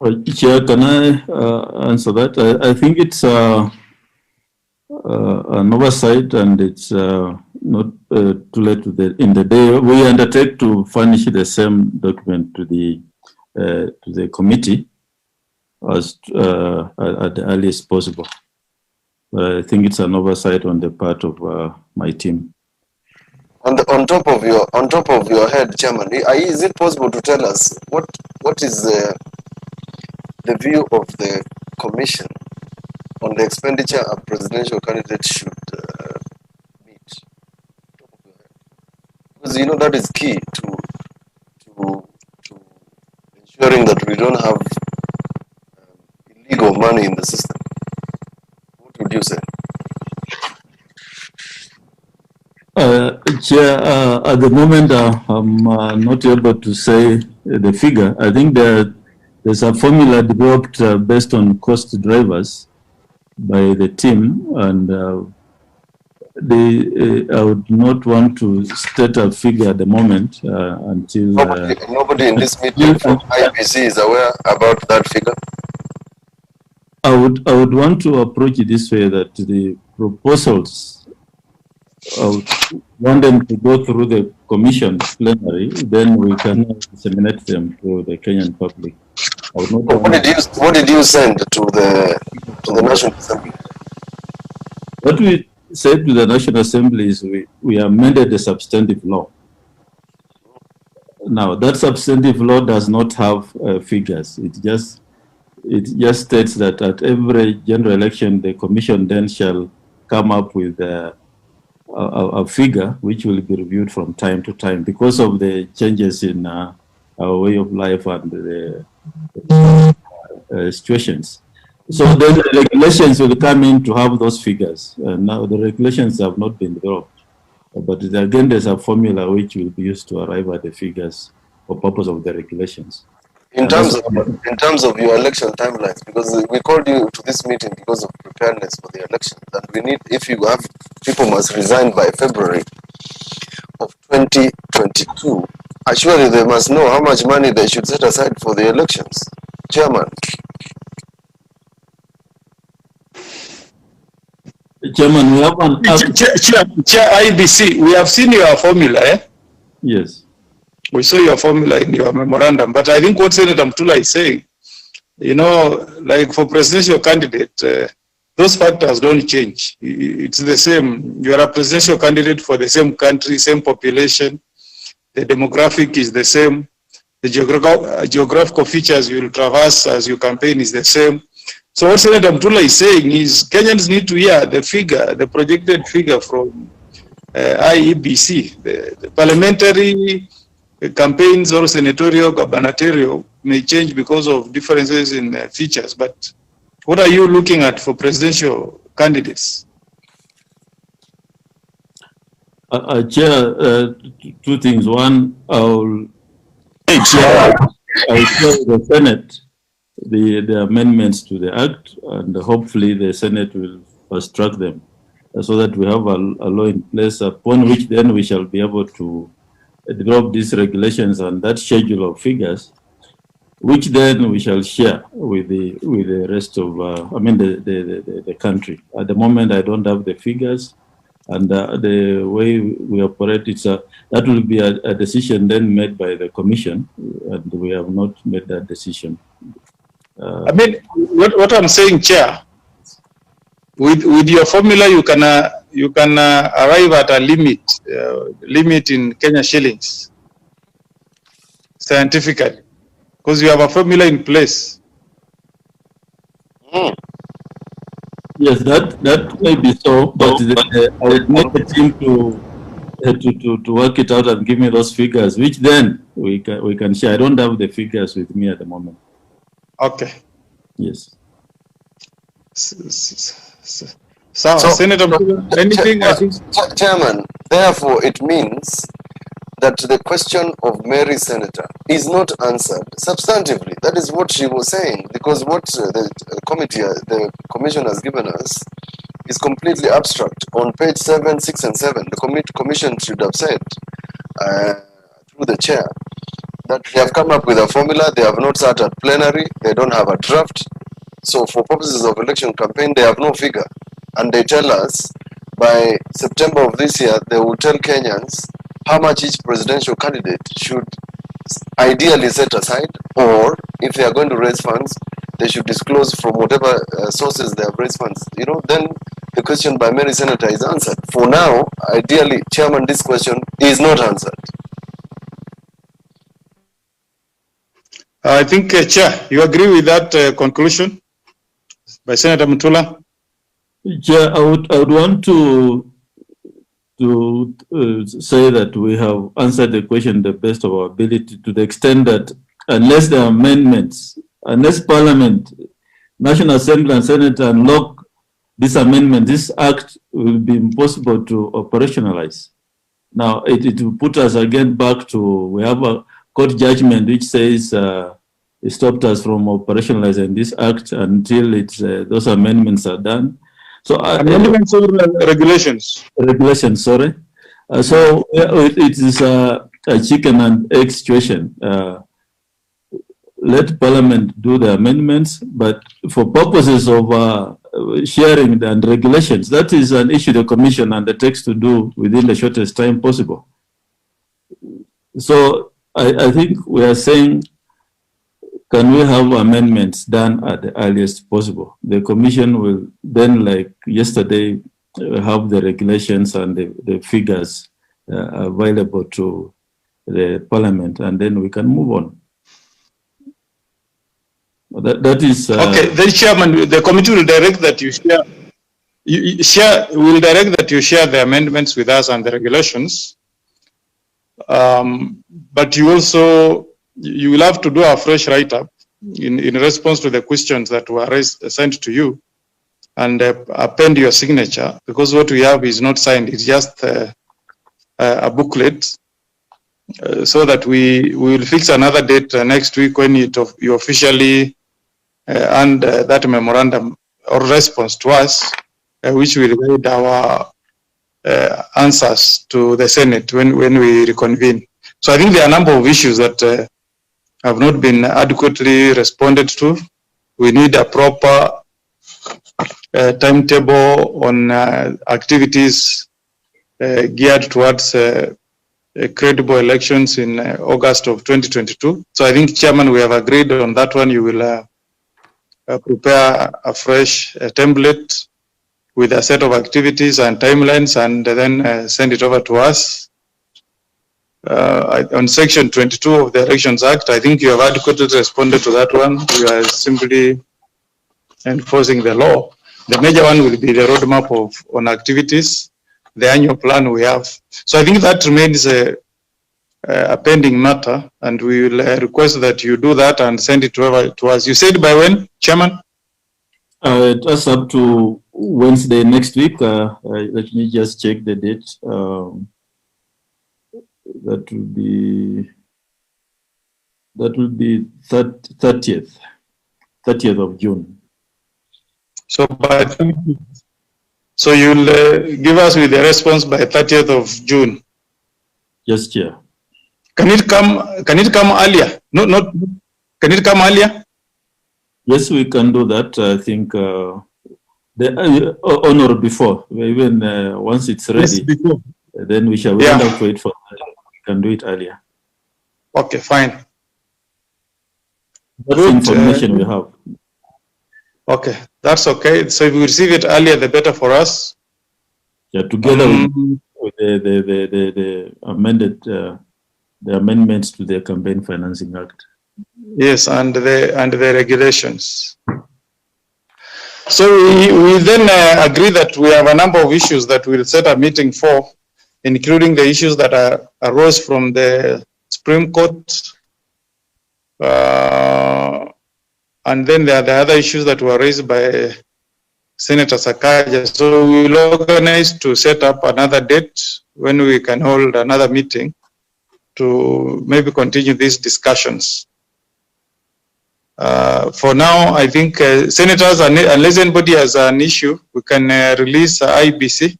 Well, Chair, can I answer that? I think it's an oversight, and it's not too late in the day. We undertake to furnish the same document to the committee as at the earliest possible. But I think it's an oversight on the part of my team. On top of your head, Chairman, is it possible to tell us what is the view of the Commission on the expenditure a presidential candidate should meet? Because you know that is key to ensuring that we don't have illegal money in the system. What would you say? Chair, at the moment, I'm not able to say the figure. I think there's a formula developed based on cost drivers by the team, and I would not want to state a figure at the moment until... Nobody in this meeting from IEBC is aware about that figure? I would want to approach it this way, that the proposals, I would want them to go through the commission plenary, then we can disseminate them to the Kenyan public. What did you send to the National Assembly? What we said to the National Assembly is we amended the substantive law. Now, that substantive law does not have figures. It just states that at every general election, the commission then shall come up with a figure which will be reviewed from time to time because of the changes in our way of life and the situations. So then the regulations will come in to have those figures. Now the regulations have not been developed, but again there's a formula which will be used to arrive at the figures for purpose of the regulations. In terms of your election timelines, because we called you to this meeting because of preparedness for the elections, and we need, if you have people must resign by February of 2022, surely they must know how much money they should set aside for the elections. Chairman. Chairman, we have an Chair IEBC, we have seen your formula, eh? Yes. We saw your formula in your memorandum, but I think what Senator Mutula is saying, you know, like for presidential candidate, those factors don't change. It's the same. You are a presidential candidate for the same country, same population. The demographic is the same. The geographical features you will traverse as you campaign is the same. So what Senator Mutula is saying is Kenyans need to hear the figure, the projected figure from IEBC. The parliamentary campaigns or senatorial, gubernatorial may change because of differences in features, but what are you looking at for presidential candidates? Chair, two things. One, I'll tell the Senate the amendments to the Act, and hopefully the Senate will fast track them so that we have a law in place upon which then we shall be able to develop these regulations and that schedule of figures, which then we shall share with the rest of, the country. At the moment, I don't have the figures, and the way we operate, that will be a decision then made by the Commission, and we have not made that decision. What I'm saying, Chair, with your formula, you can arrive at a limit in Kenya shillings, scientifically, because you have a formula in place. Yes, that may be so, but I would need the team to work it out and give me those figures, which then we can share. I don't have the figures with me at the moment. Okay. Yes. So Senator, anything? Chairman, therefore it means that the question of Mary Senator is not answered substantively. That is what she was saying, because what the commission has given us is completely abstract. On page 7, 6, and 7, the commission should have said through the chair that they have come up with a formula, they have not sat at plenary, they don't have a draft. So for purposes of election campaign, they have no figure. And they tell us by September of this year, they will tell Kenyans how much each presidential candidate should ideally set aside, or if they are going to raise funds, they should disclose from whatever sources they have raised funds. You know, then the question by Mary Senator is answered. For now, ideally, Chairman, this question is not answered. I think, Chair, you agree with that conclusion by Senator Mutula? Chair, I would want to say that we have answered the question the best of our ability, to the extent that unless there are amendments, unless Parliament, National Assembly and Senate unlock this amendment, this act will be impossible to operationalize. Now, it will put us again back to, we have a court judgment which says it stopped us from operationalizing this act until those amendments are done. So amendments or regulations? Regulations, sorry. So it is a chicken and egg situation. Let Parliament do the amendments, but for purposes of sharing and regulations, that is an issue the Commission undertakes to do within the shortest time possible. So I think we are saying, can we have amendments done at the earliest possible? The Commission will then, like yesterday, have the regulations and the figures available to the Parliament, and then we can move on. That is... okay, then Chairman, the committee will direct that you share we'll direct that you share the amendments with us and the regulations. But you will have to do a fresh write-up in response to the questions that were sent to you, and append your signature, because what we have is not signed, it's just a booklet, so that we will fix another date next week when you officially and that memorandum or response to us, which will guide our answers to the Senate when we reconvene. So I think there are a number of issues that have not been adequately responded to. We need a proper timetable on activities geared towards credible elections in August of 2022. So I think, Chairman, we have agreed on that one. You will prepare a fresh template with a set of activities and timelines, and then send it over to us. On Section 22 of the Elections Act, I think you have adequately responded to that one. You are simply enforcing the law. The major one will be the roadmap on activities, the annual plan we have. So I think that remains a pending matter, and we will request that you do that and send it over to us. You said by when, Chairman? That's up to Wednesday next week. Let me just check the date. That will be 30th of June. So you'll give us with the response by 30th of June. Yes, Chair. Can it come earlier? Can it come earlier? Yes, we can do that. I think on or before, even once it's ready, yes, before. Then we shall end up wait for that. We can do it earlier. Okay, fine. That's the information we have. Okay, that's okay. So if we receive it earlier, the better for us. Yeah, together with the amendments to the Campaign Financing Act. Yes, and the regulations. So we then agree that we have a number of issues that we'll set a meeting for, including the issues that arose from the Supreme Court, and then there are the other issues that were raised by Senator Sakaja. So we will organize to set up another date when we can hold another meeting to maybe continue these discussions. For now, I think senators, unless anybody has an issue, we can release IEBC.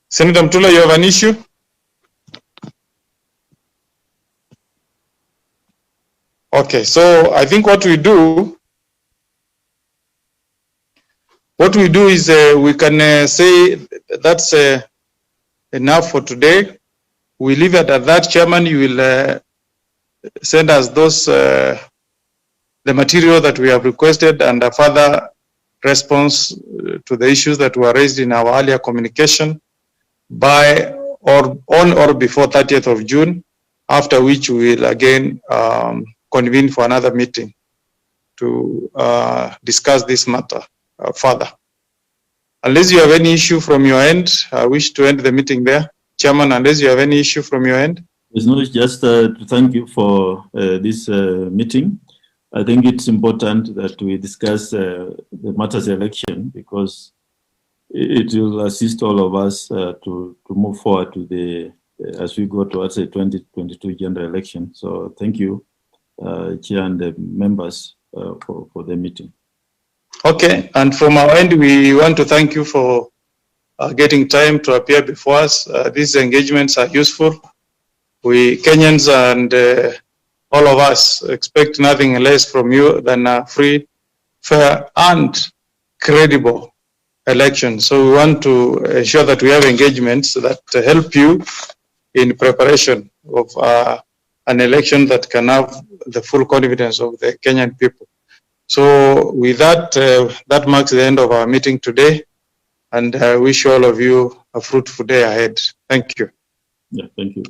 Senator Mtula, you have an issue? Okay, so I think what we do is we can say that's enough for today. We leave it at that. Chairman, you will send us those the material that we have requested and a further response to the issues that were raised in our earlier communication by or on or before 30th of June, after which we will again convene for another meeting to discuss this matter further. Unless you have any issue from your end, I wish to end the meeting there. Chairman, unless you have any issue from your end. It's not just to thank you for this meeting. I think it's important that we discuss the matters election, because it will assist all of us to move forward to the as we go towards the 2022 general election. So thank you, Chair and the members for the meeting. Okay, and from our end, we want to thank you for getting time to appear before us. These engagements are useful. We Kenyans and all of us expect nothing less from you than a free, fair, and credible election. So we want to ensure that we have engagements that help you in preparation of an election that can have the full confidence of the Kenyan people. So with that, that marks the end of our meeting today, and I wish all of you a fruitful day ahead. Thank you. Yeah, thank you.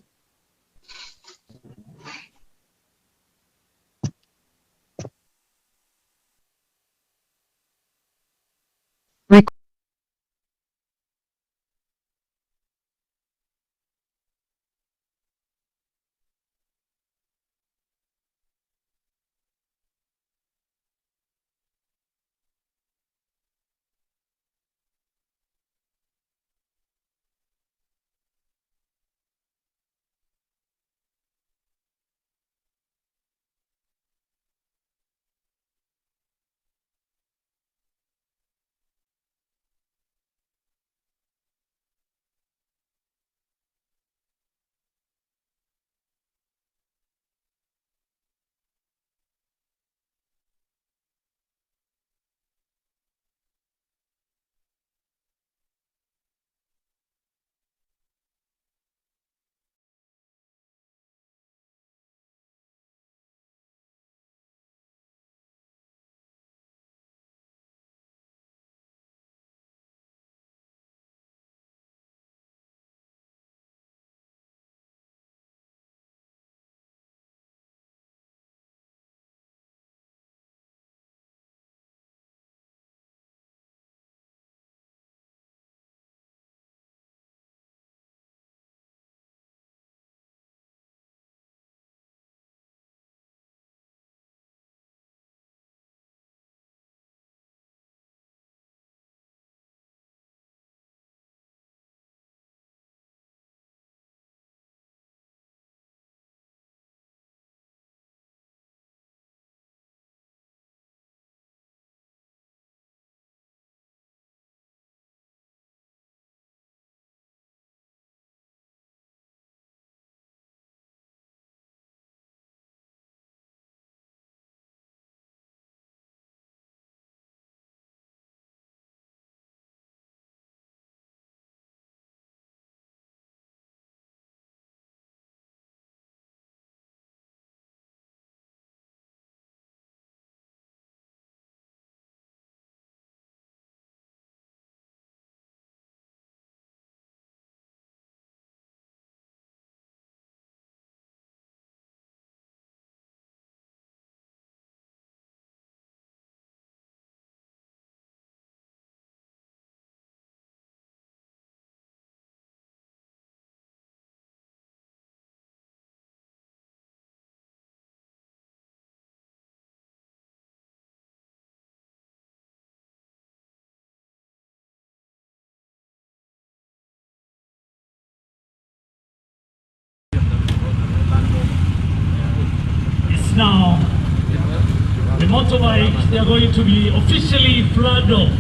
they are going to be officially flagged off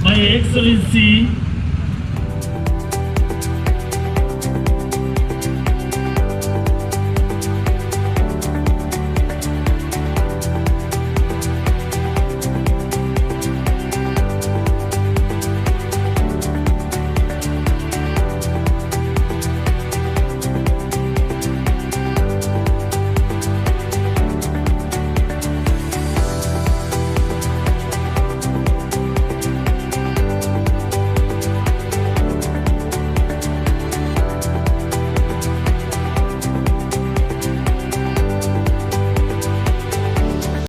by Excellency